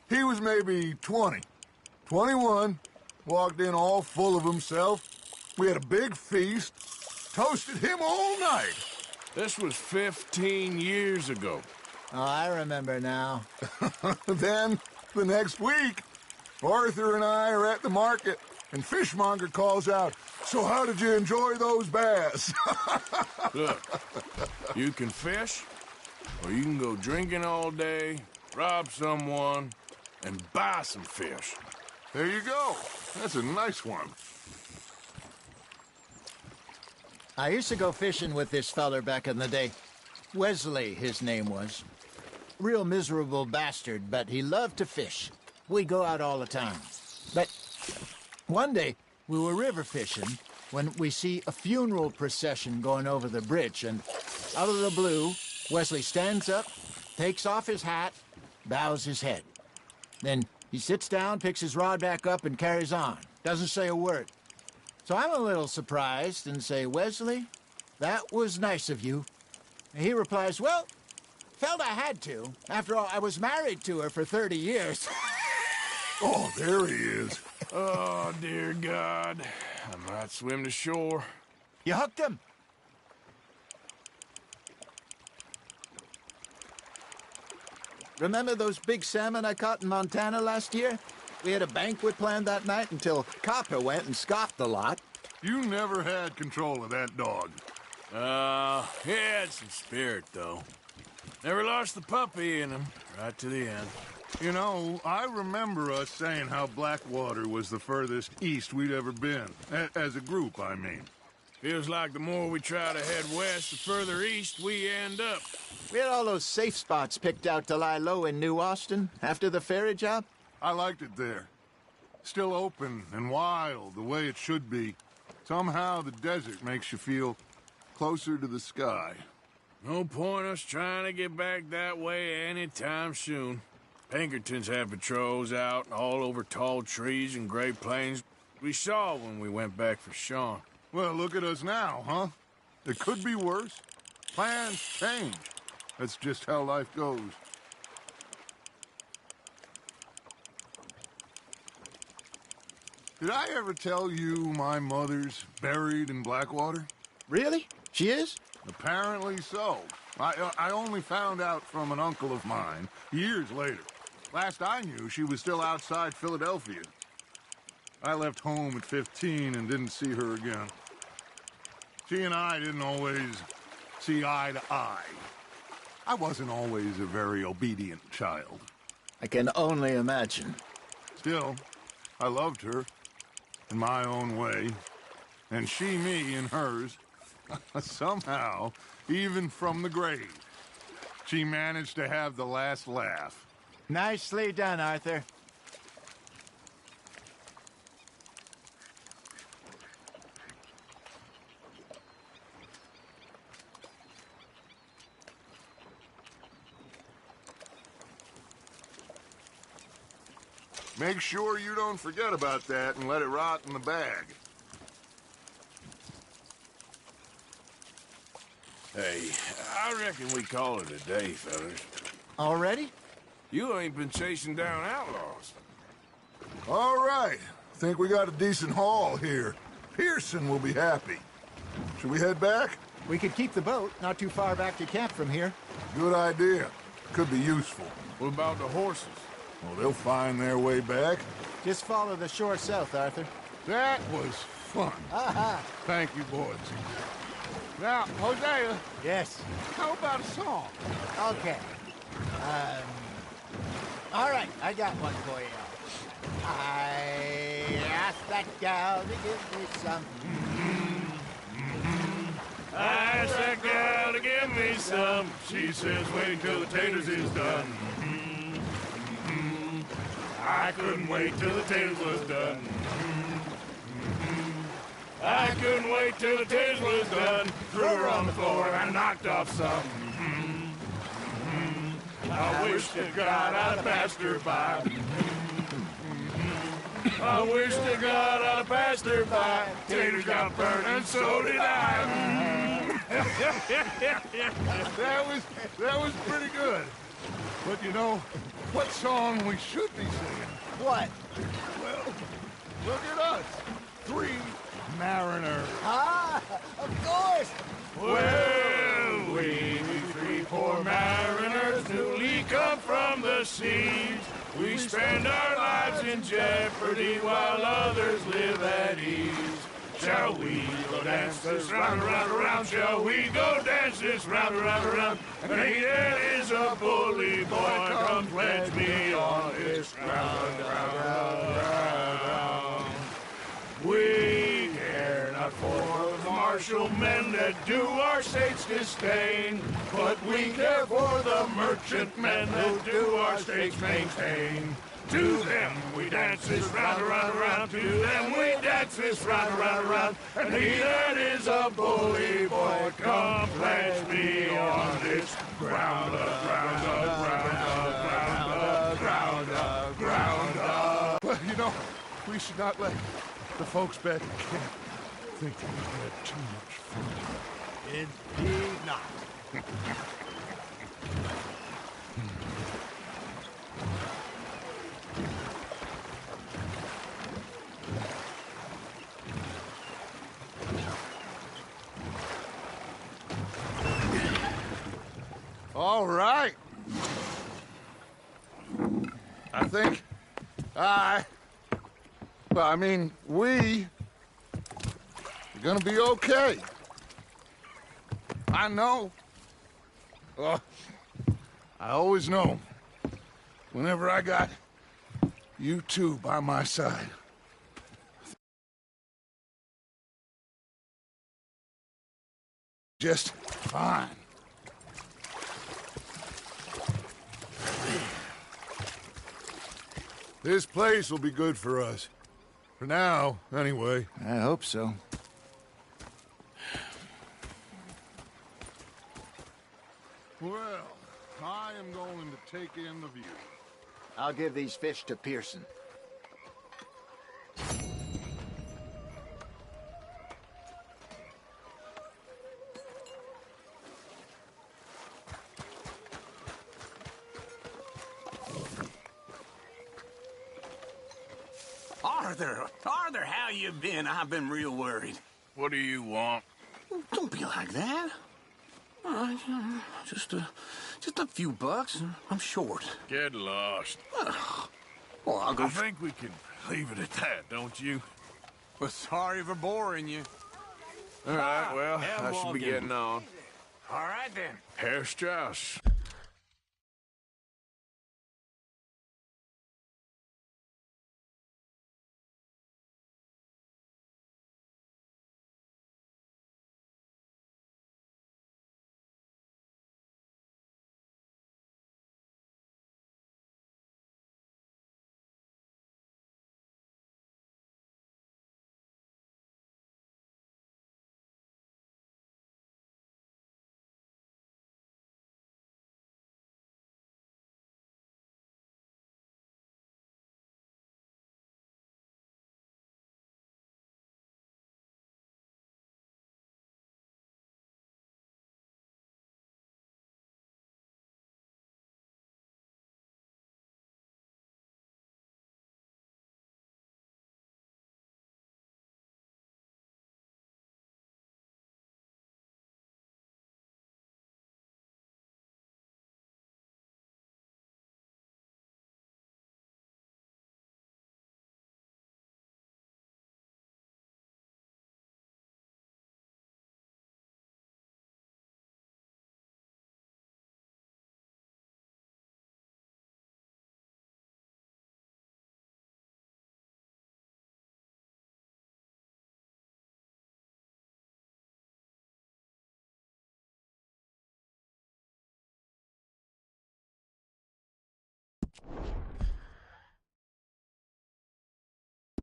He was maybe 20. 21. Walked in all full of himself. We had a big feast. Toasted him all night. This was 15 years ago. Oh, I remember now. Then, the next week, Arthur and I are at the market, and Fishmonger calls out, "So how did you enjoy those bass?" Look, you can fish, or you can go drinking all day, rob someone, and buy some fish. There you go. That's a nice one. I used to go fishing with this feller back in the day. Wesley, his name was. Real miserable bastard, but he loved to fish. We go out all the time. But one day, we were river fishing when we see a funeral procession going over the bridge, and out of the blue, Wesley stands up, takes off his hat, bows his head. Then he sits down, picks his rod back up, and carries on. Doesn't say a word. So I'm a little surprised and say, "Wesley, that was nice of you." And he replies, "Well, felt I had to. After all, I was married to her for 30 years. Oh, there he is. Oh, dear God. I might swim to shore. You hooked him? Remember those big salmon I caught in Montana last year? We had a banquet planned that night until Copper went and scoffed a lot. You never had control of that dog. He had some spirit, though. Never lost the puppy in him, right to the end. You know, I remember us saying how Blackwater was the furthest east we'd ever been. As a group, I mean. Feels like the more we try to head west, the further east we end up. We had all those safe spots picked out to lie low in New Austin after the ferry job. I liked it there. Still open and wild, the way it should be. Somehow the desert makes you feel closer to the sky. No point us trying to get back that way anytime soon. Pinkertons have patrols out all over tall trees and Great Plains. We saw when we went back for Sean. Well, look at us now, huh? It could be worse. Plans change. That's just how life goes. Did I ever tell you my mother's buried in Blackwater? Really? She is? Apparently so. I only found out from an uncle of mine years later. Last I knew, she was still outside Philadelphia. I left home at 15 and didn't see her again. She and I didn't always see eye to eye. I wasn't always a very obedient child. I can only imagine. Still, I loved her in my own way, and she me in hers. Somehow, even from the grave, she managed to have the last laugh. Nicely done, Arthur. Make sure you don't forget about that and let it rot in the bag. Hey, I reckon we call it a day, fellas. Already? You ain't been chasing down outlaws. All right. Think we got a decent haul here. Pearson will be happy. Should we head back? We could keep the boat not too far back to camp from here. Good idea. Could be useful. What about the horses? Well, they'll find their way back. Just follow the shore south, Arthur. That was fun. Aha! Thank you, boys. Now, Hosea. Yes? How about a song? Okay. All right, I got one for you. I asked that gal to give me some. I asked that gal to give me some. She says, wait till the taters is done. I couldn't wait till the taters was done. I couldn't wait till the taste was done. Threw her on the floor and I knocked off some. I wish to God I'd passed her by. I wish to God I'd passed her by. Taters got burned and so did I. That was pretty good. But you know, what song we should be singing? What? Well, look at us. 3 mariners. Ah, of course. Well, we 3 poor mariners newly come from the seas. We spend our lives in jeopardy while others live at ease. Shall we go dance this round, around, around? Shall we go dance this round, around, around? And there is a bully boy, come pledge me on his ground, ground. We care not for the martial men that do our state's disdain, but we care for the merchant men that do our state's maintain. To them we dance this round, around, around. To them we dance this round, around, around. And he that is a bully boy, come pledge me on this ground, ground, ground, ground, ground, ground. Well, you know, we should not let the folks back at camp think that we had too much fun. Indeed not. All right. I think we are gonna be okay. I know. I always know. Whenever I got you two by my side. Just fine. This place will be good for us. For now, anyway. I hope so. Well, I am going to take in the view. I'll give these fish to Pearson. Arthur, how you been? I've been real worried. What do you want? Don't be like that. Just a few bucks. I'm short. Get lost. Well, I'll go. I think we can leave it at that, don't you? Well, sorry for boring you. All right, well, I should be getting on. All right, then. Herr Strauss.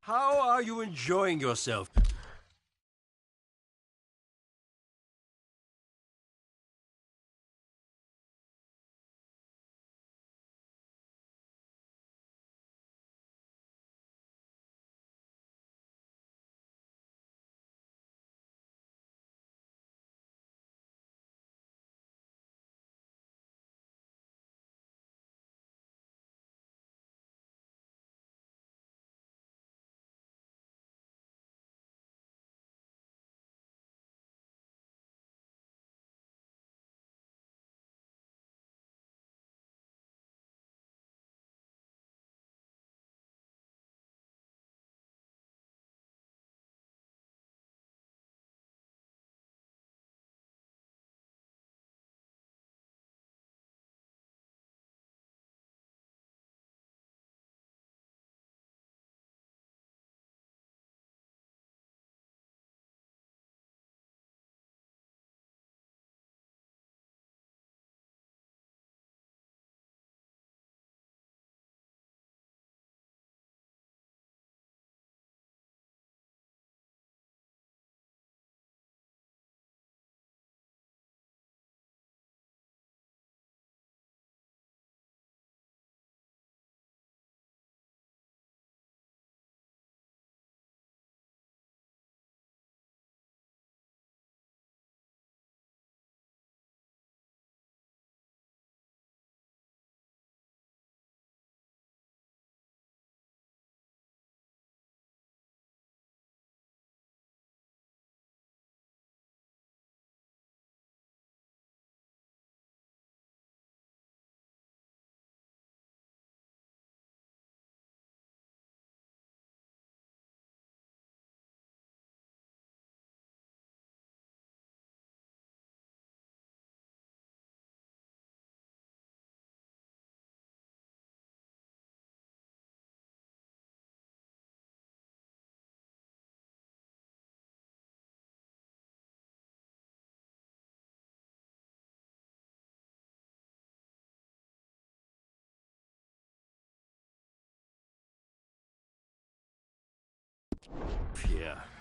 How are you enjoying yourself?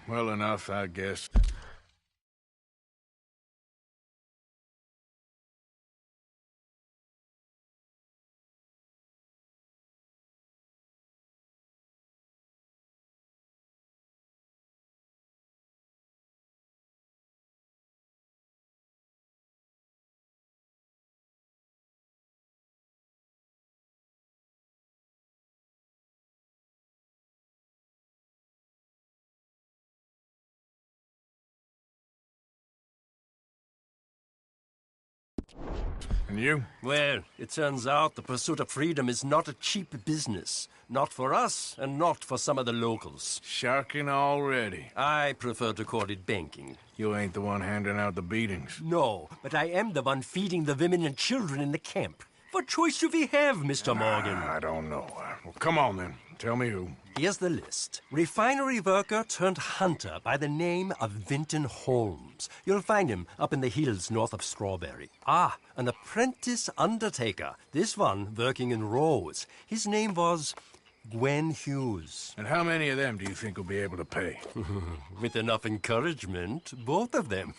well enough, I guess. And you? Well, it turns out the pursuit of freedom is not a cheap business. Not for us, and not for some of the locals. Sharking already. I prefer to call it banking. You ain't the one handing out the beatings. No, but I am the one feeding the women and children in the camp. What choice do we have, Mr. Morgan? I don't know. Well, come on then. Tell me who. Here's the list. Refinery worker turned hunter by the name of Vinton Holmes. You'll find him up in the hills north of Strawberry. Ah, an apprentice undertaker. This one working in Rose. His name was Gwen Hughes. And how many of them do you think will be able to pay? With enough encouragement, both of them.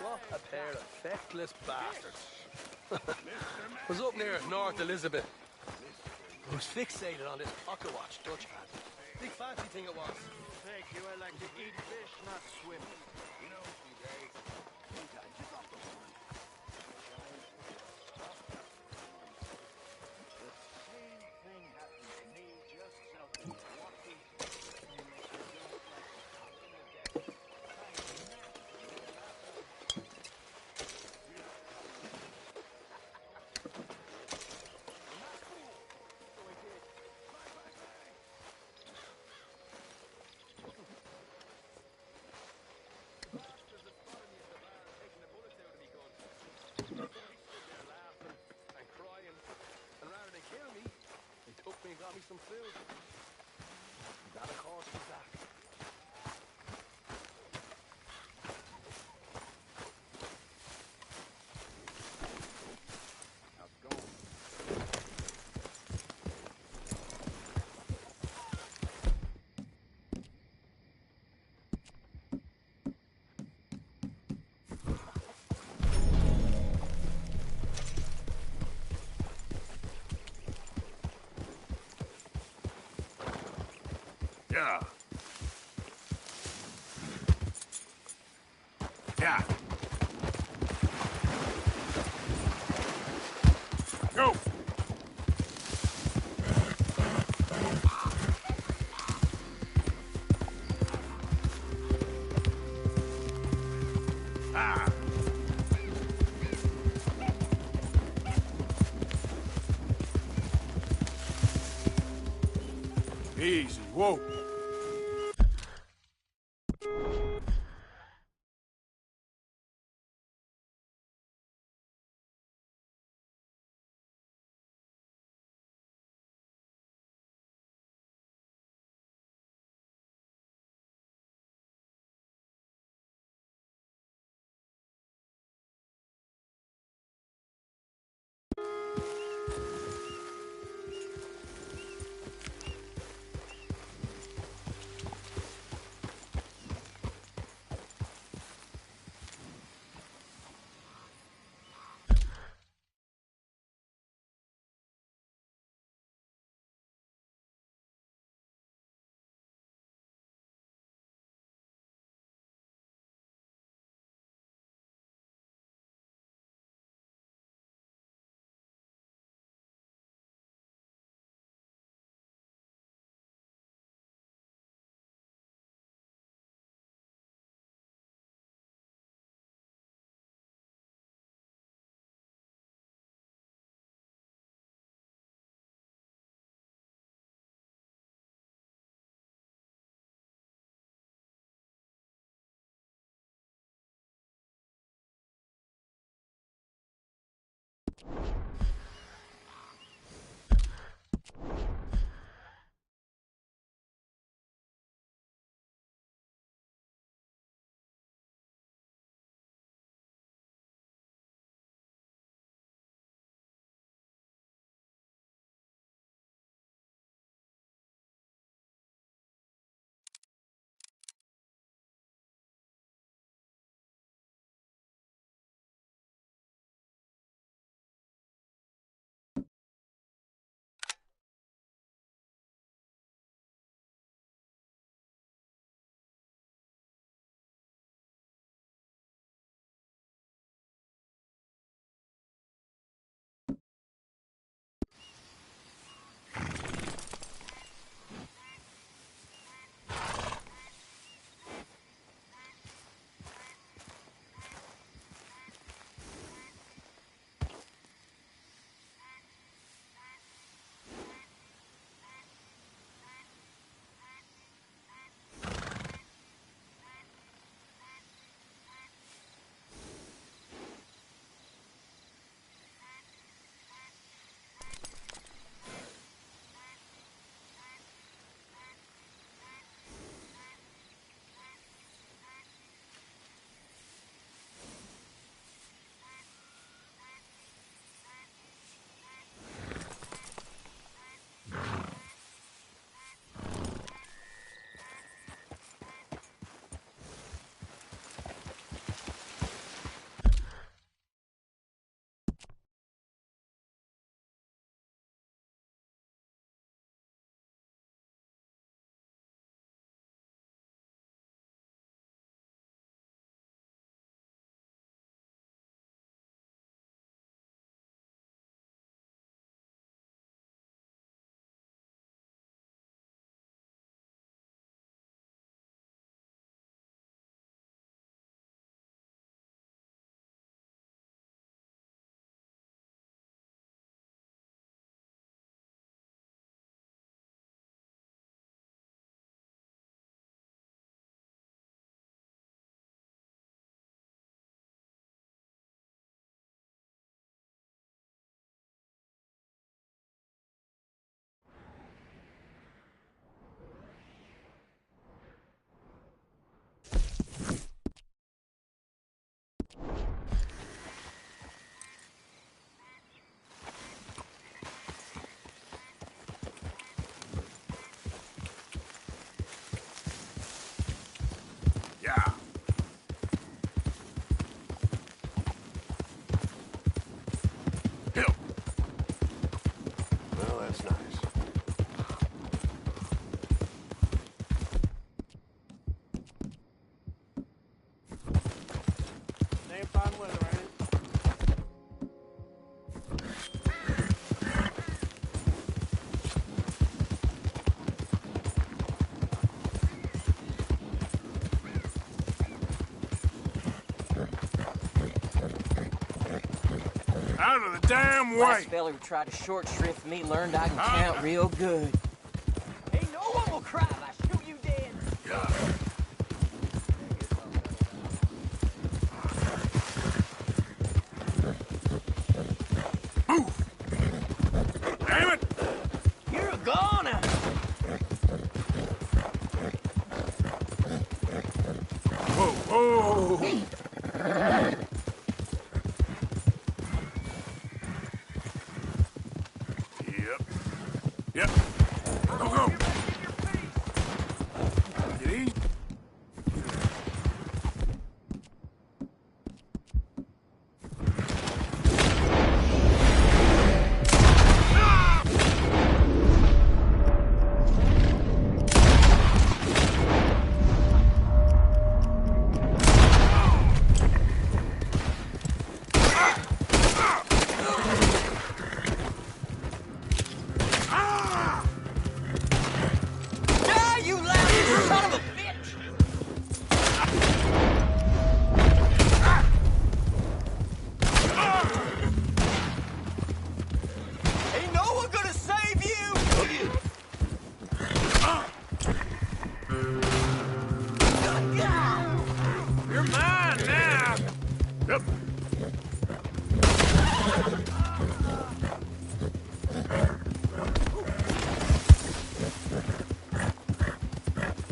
What a pair of feckless bastards. Was up near North Elizabeth. I was fixated on this pocket watch Dutch had. Big fancy thing it was. Thank you. I like to eat fish, not swim. You know, got me some food. That, of course, was that. Yeah. Yeah. Go. Ah. Easy. Whoa. Out of the damn way! Last fella who tried to short shrift me learned I can count real good. Ain't no one will cry if I shoot you dead. Move! Damn it! You're a goner! Whoa, whoa! Yep. Go, go! Get easy.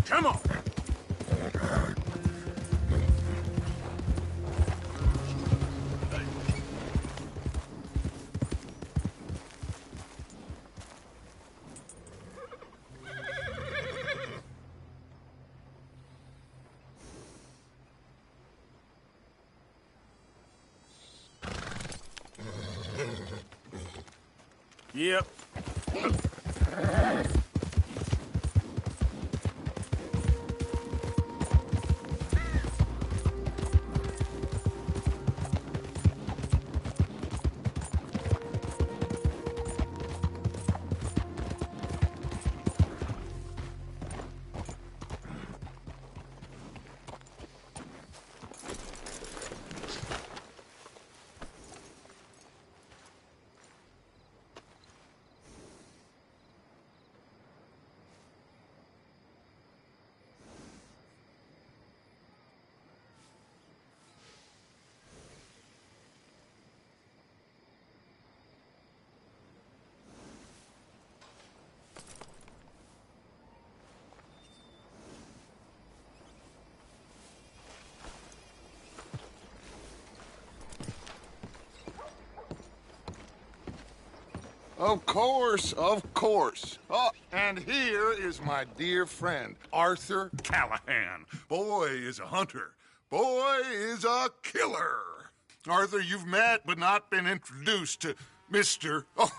Come on! Yep. Of course, of course. Oh, and here is my dear friend, Arthur Callahan. Boy is a hunter. Boy is a killer. Arthur, you've met but not been introduced to Mr. Oh,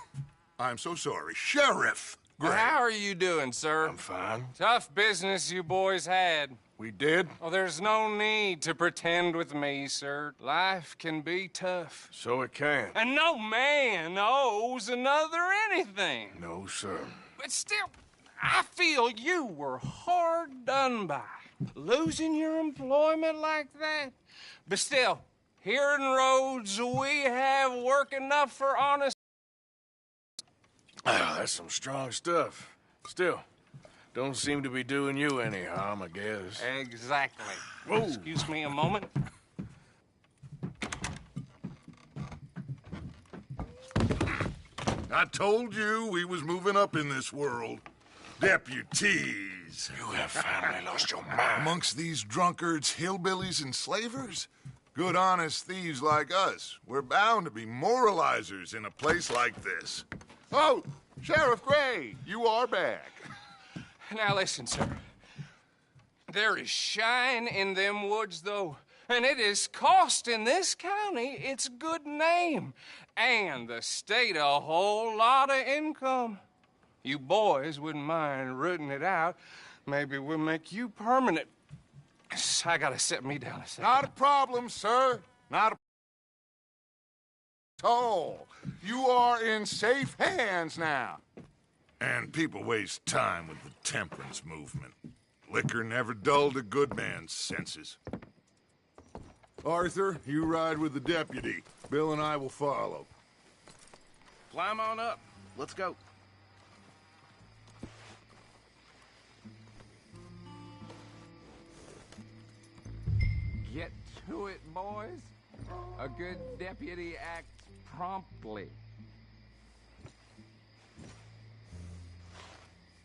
I'm so sorry, Sheriff Gray. How are you doing, sir? I'm fine. Tough business you boys had. We did? Oh, there's no need to pretend with me, sir. Life can be tough. So it can. And no man owes another anything. No, sir. But still, I feel you were hard done by. Losing your employment like that. But still, here in Rhodes, we have work enough for honest... Oh, that's some strong stuff. Still, don't seem to be doing you any harm, I guess. Exactly. Whoa. Excuse me a moment. I told you we was moving up in this world. Deputies. You have finally lost your mind. Amongst these drunkards, hillbillies, and slavers? Good, honest thieves like us. We're bound to be moralizers in a place like this. Oh, Sheriff Gray, you are back. Now listen, sir. There is shine in them woods, though, and it is costing this county its good name and the state a whole lot of income. You boys wouldn't mind rooting it out. Maybe we'll make you permanent. I gotta sit me down a second. Not a problem, sir. Not a at all. You are in safe hands now. And people waste time with the temperance movement. Liquor never dulled a good man's senses. Arthur, you ride with the deputy. Bill and I will follow. Climb on up. Let's go. Get to it, boys. A good deputy acts promptly.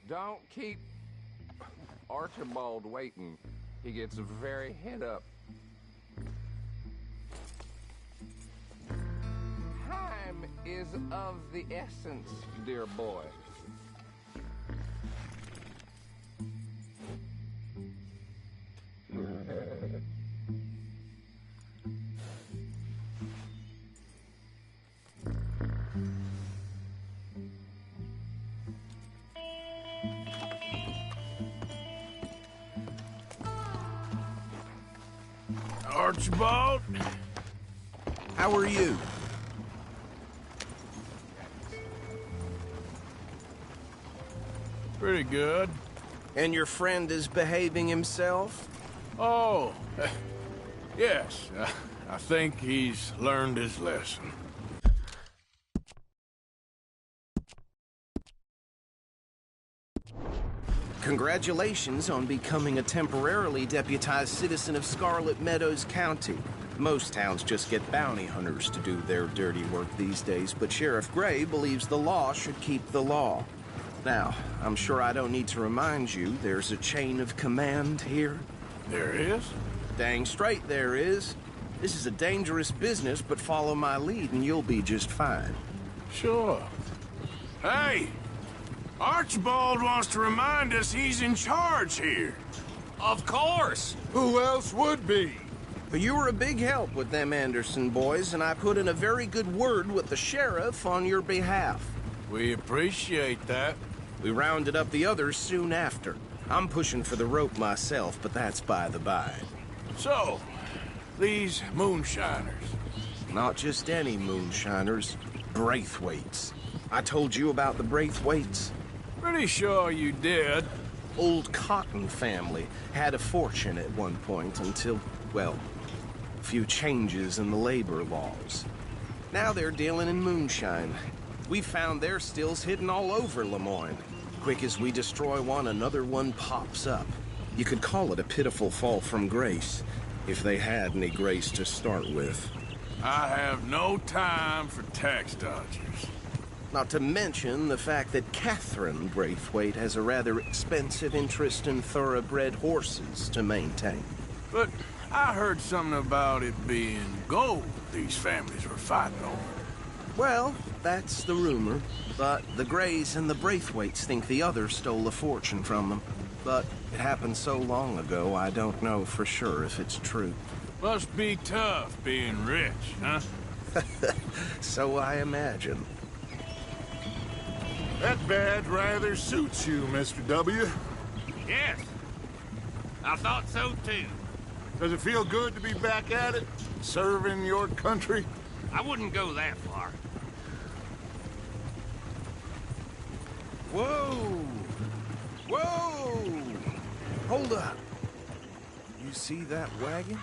Don't keep Archibald waiting. He gets very head up. Time is of the essence, dear boy. Archibald, how are you? Pretty good. And your friend is behaving himself? Oh, yes. I think he's learned his lesson. Congratulations on becoming a temporarily deputized citizen of Scarlet Meadows County. Most towns just get bounty hunters to do their dirty work these days, but Sheriff Gray believes the law should keep the law. Now, I'm sure I don't need to remind you there's a chain of command here. There is? Dang straight there is. This is a dangerous business, but follow my lead and you'll be just fine. Sure. Hey! Archibald wants to remind us he's in charge here. Of course! Who else would be? But you were a big help with them Anderson boys, and I put in a very good word with the sheriff on your behalf. We appreciate that. We rounded up the others soon after. I'm pushing for the rope myself, but that's by the by. So, these moonshiners. Not just any moonshiners, Braithwaites. I told you about the Braithwaites? Pretty sure you did. Old Cotton family had a fortune at one point until, well, a few changes in the labor laws. Now they're dealing in moonshine. We found their stills hidden all over Lemoyne. Quick as we destroy one, another one pops up. You could call it a pitiful fall from grace, if they had any grace to start with. I have no time for tax dodgers. Not to mention the fact that Catherine Braithwaite has a rather expensive interest in thoroughbred horses to maintain. But I heard something about it being gold these families were fighting over. Well, that's the rumor. But the Grays and the Braithwaites think the others stole a fortune from them. But it happened so long ago, I don't know for sure if it's true. Must be tough being rich, huh? So I imagine. That badge rather suits you, Mr. W. Yes. I thought so, too. Does it feel good to be back at it? Serving your country? I wouldn't go that far. Whoa! Whoa! Hold up. You see that wagon?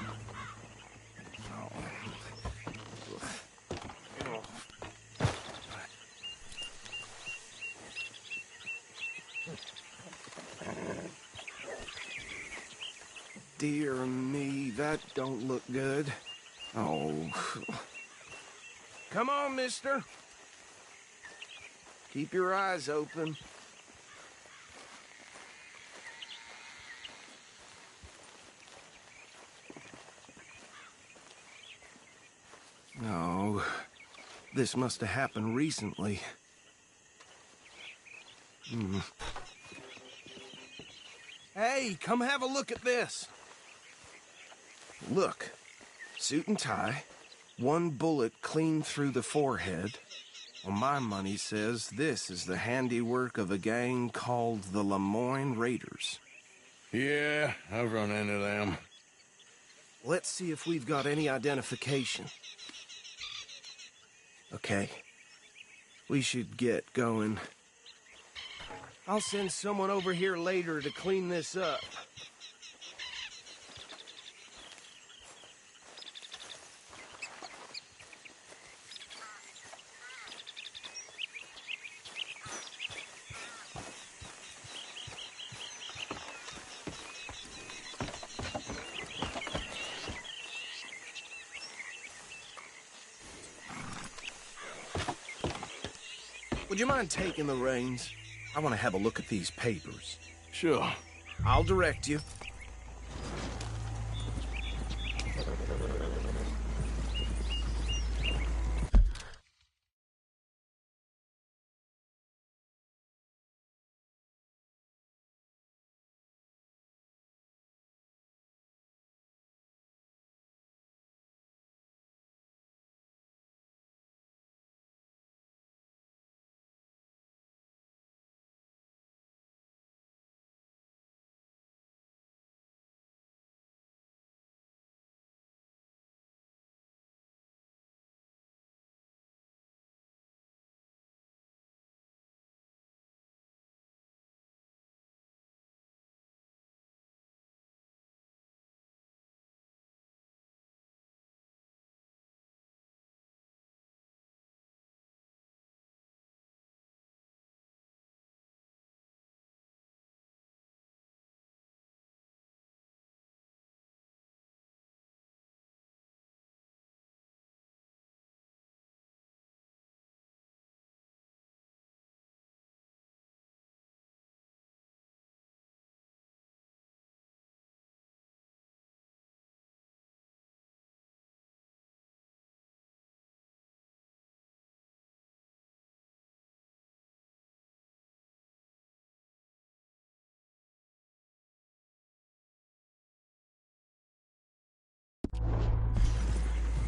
Dear me, that don't look good. Oh. Come on, mister. Keep your eyes open. No. This must have happened recently. Hey, come have a look at this. Look, suit and tie, one bullet clean through the forehead. Well, my money says this is the handiwork of a gang called the Lemoyne Raiders. Yeah, I've run into them. Let's see if we've got any identification. Okay. We should get going. I'll send someone over here later to clean this up. would you mind taking the reins? I want to have a look at these papers. Sure. I'll direct you.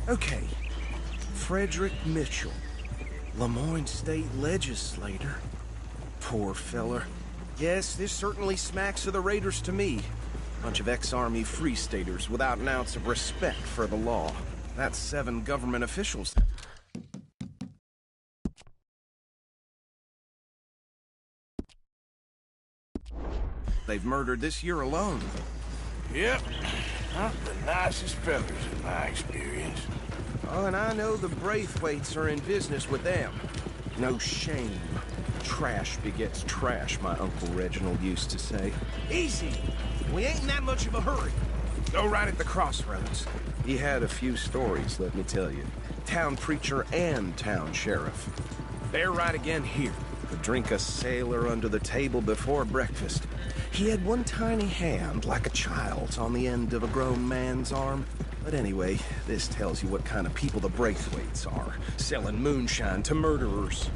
Okay. Frederick Mitchell, Lemoyne State Legislator. Poor feller. Yes, this certainly smacks of the Raiders to me. Bunch of ex-Army Free Staters without an ounce of respect for the law. That's 7 government officials. They've murdered this year alone. Yep. Not the nicest fellas in my experience. Oh, and I know the Braithwaites are in business with them. No shame. Trash begets trash, my Uncle Reginald used to say. Easy! We ain't in that much of a hurry. Go right at the crossroads. He had a few stories, let me tell you. Town preacher and town sheriff. They're right again here. Could drink a sailor under the table before breakfast. He had one tiny hand, like a child's, on the end of a grown man's arm. But anyway, this tells you what kind of people the Braithwaites are. Selling moonshine to murderers.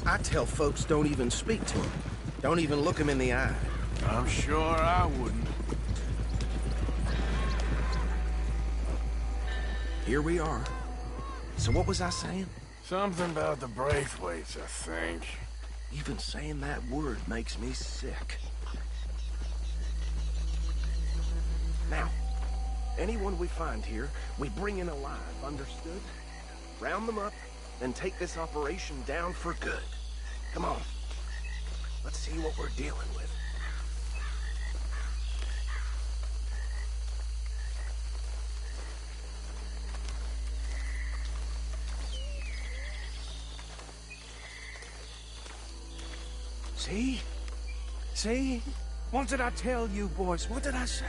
I tell folks don't even speak to him. Don't even look him in the eye. I'm sure I wouldn't. Here we are. So what was I saying? Something about the Braithwaites, I think. Even saying that word makes me sick. Now, anyone we find here, we bring in alive, understood? Round them up, then take this operation down for good. Come on. Let's see what we're dealing with. See? See? What did I tell you, boys? What did I say?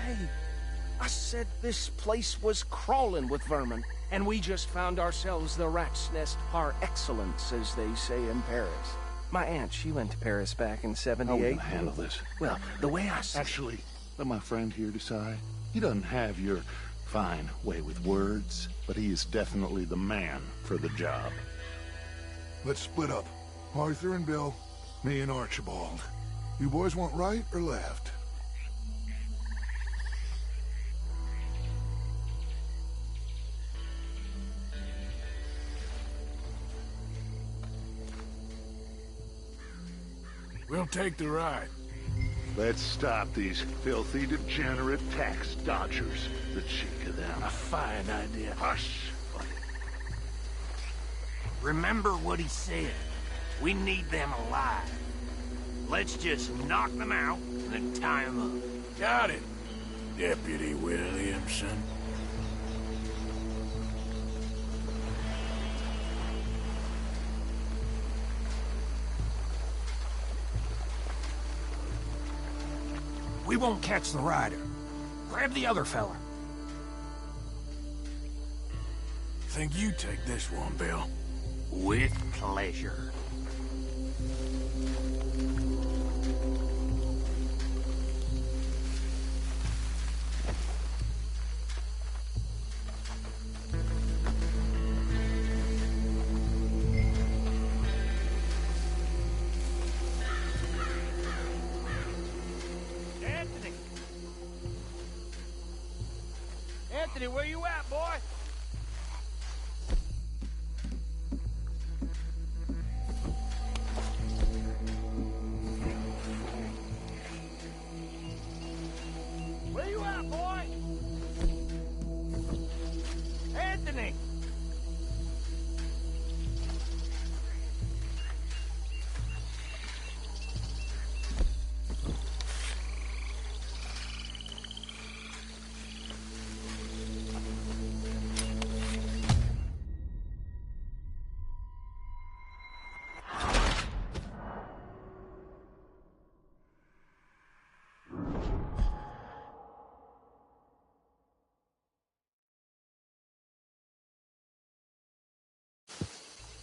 I said this place was crawling with vermin, and we just found ourselves the rat's nest par excellence, as they say in Paris. My aunt, she went to Paris back in '78. How are we gonna handle this? Well, the way I see Actually, let my friend here decide. He doesn't have your fine way with words, but he is definitely the man for the job. Let's split up. Arthur and Bill, me and Archibald. You boys want right or left? We'll take the ride. Let's stop these filthy, degenerate tax dodgers. The cheek of them. A fine idea. Hush. Remember what he said. We need them alive. Let's just knock them out and then tie them up. Got it, Deputy Williamson. We won't catch the rider. Grab the other fella. Think you take this one, Bill? With pleasure. Anthony, where you at, boy? Where you at, boy? Anthony!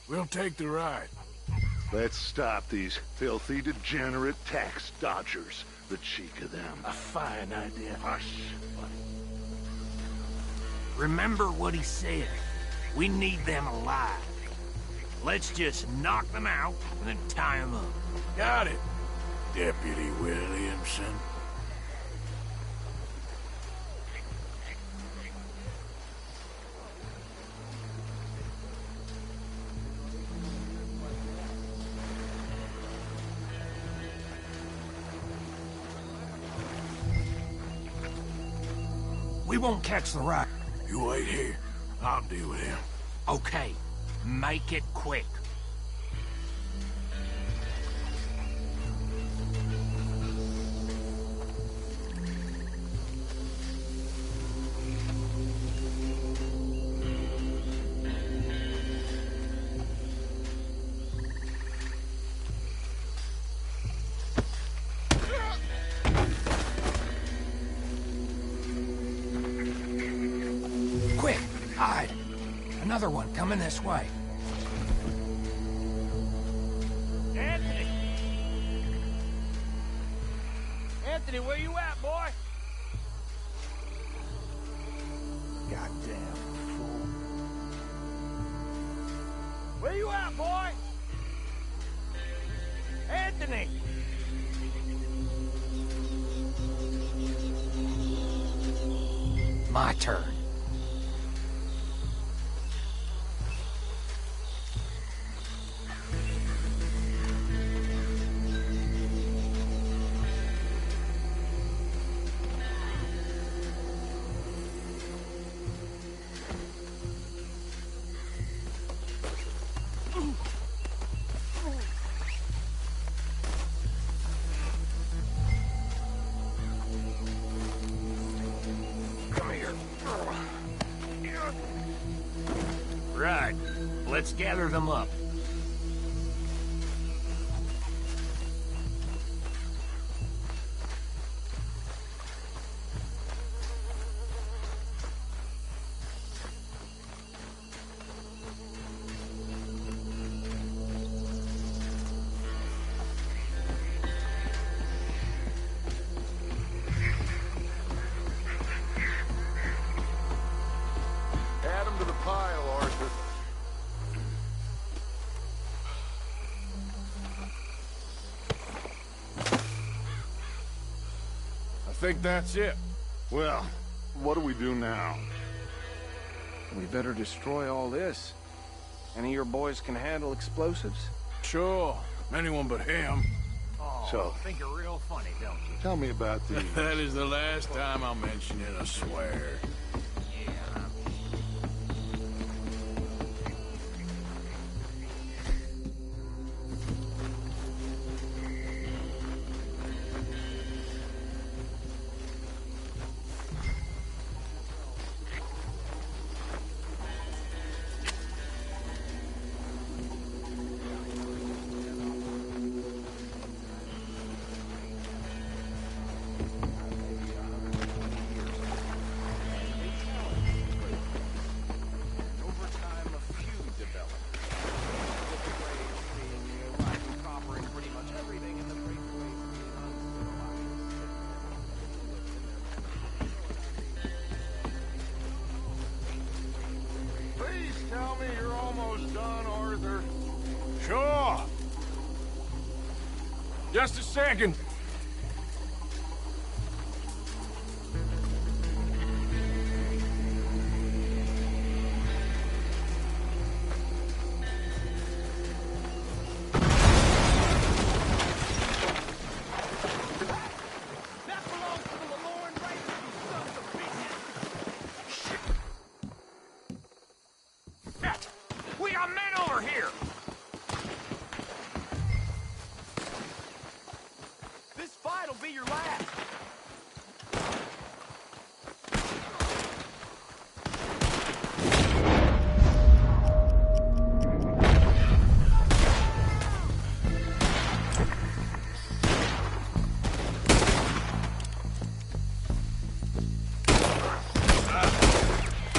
We'll take the ride. Let's stop these filthy, degenerate tax dodgers. The cheek of them. A fine idea. Hush. Remember what he said. We need them alive. Let's just knock them out and then tie them up. Got it, Deputy Williamson. We won't catch the ride. You wait here. I'll deal with him. Okay, make it quick. Quick, hide. Another one coming this way. Anthony! Anthony, where you at, boy? Goddamn fool. Where you at, boy? Anthony! My turn. Come here. Right. Let's gather them up. Add them to the pile, Arthur. I think that's it. Well, what do we do now? We better destroy all this. Any of your boys can handle explosives? Sure. Anyone but him. So, Think you're real funny, don't you? tell me about these. That is the last time I'll mention it, I swear. Please tell me you're almost done, Arthur. Sure. Just a second. over here! This fight'll be your last!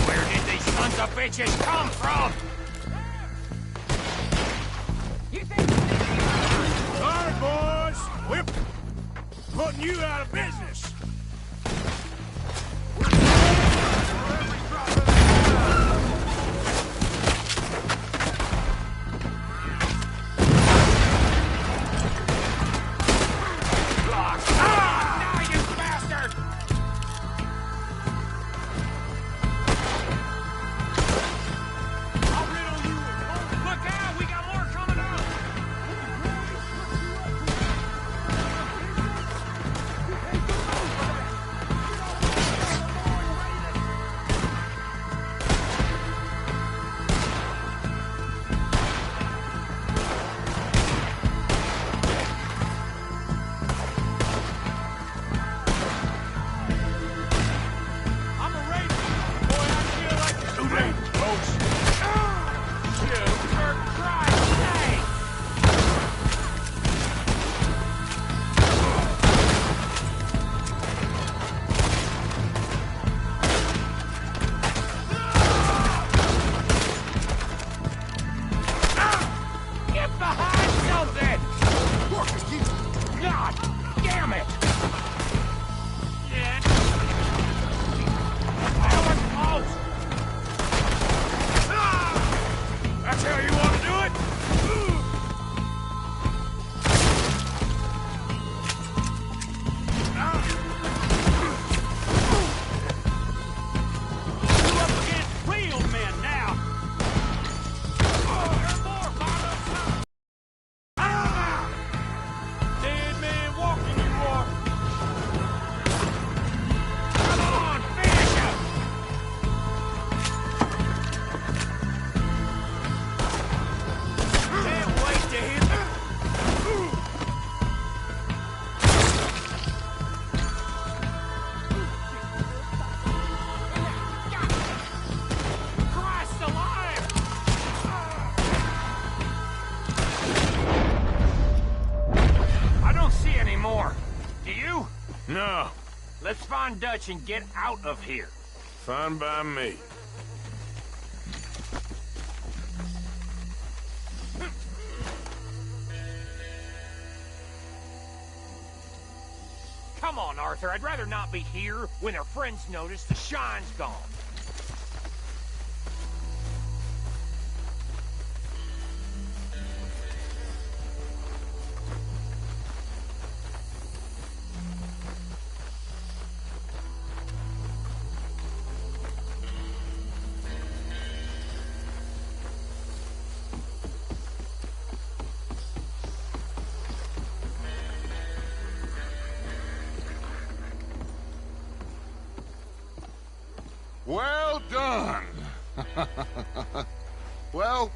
Where did these sons of bitches come from? All right, boys. We're putting you out of business. Now, you bastard! I'll riddle you with gold. Look out! We got more coming up! I'm a ranger. Boy, I feel like a too late, folks. You for Christ's sake! Get behind something! God damn it! Yeah. That was close! That's how you want to do it? You up against real men now! Dead man walking, you are. Come on, finish him! Can't wait to hit the... Christ alive! I don't see any more. Do you? No, Let's find Dutch and get out of here. fine by me. Come on, Arthur. I'd rather not be here when our friends notice the shine's gone. Well done. Well,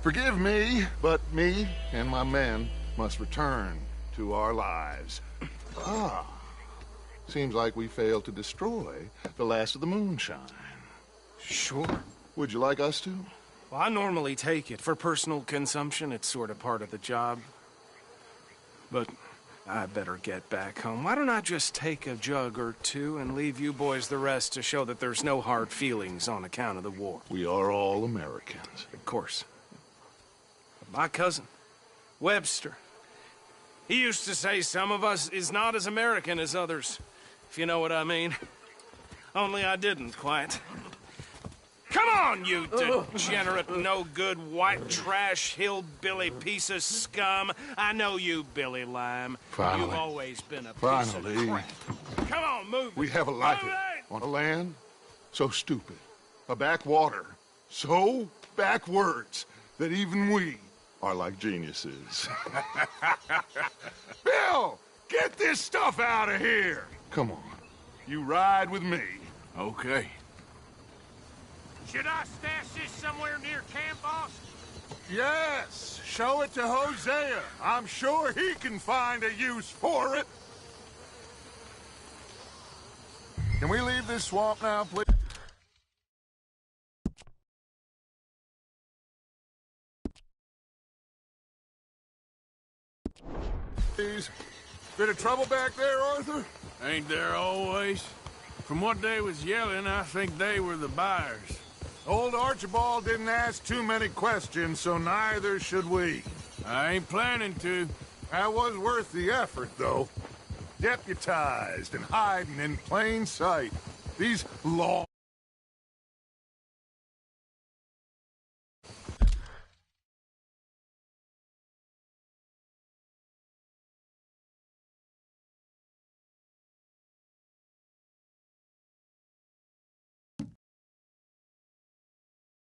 forgive me, but me and my men must return to our lives. Ah, seems like we failed to destroy the last of the moonshine. Sure. Would you like us to? Well, I normally take it. For personal consumption, it's sort of part of the job. But I better get back home. Why don't I just take a jug or two and leave you boys the rest to show that there's no hard feelings on account of the war? We are all Americans. Of course. My cousin, Webster, he used to say some of us is not as American as others, if you know what I mean. Only I didn't quite. Come on, you degenerate, no-good, white trash, hillbilly piece of scum. I know you, Billy Lime. Finally. You've always been a piece Finally. of crap. Come on, move. We have a life Move it! on a land so stupid, a backwater so backwards that even we are like geniuses. Bill, get this stuff out of here. Come on, you ride with me. Okay. Should I stash this somewhere near camp, boss? Yes, show it to Hosea. I'm sure he can find a use for it. Can we leave this swamp now, please? Please. Bit of trouble back there, Arthur? Ain't there always? From what they was yelling, I think they were the buyers. Old Archibald didn't ask too many questions, so neither should we. I ain't planning to. That was worth the effort, though. Deputized and hiding in plain sight. These law...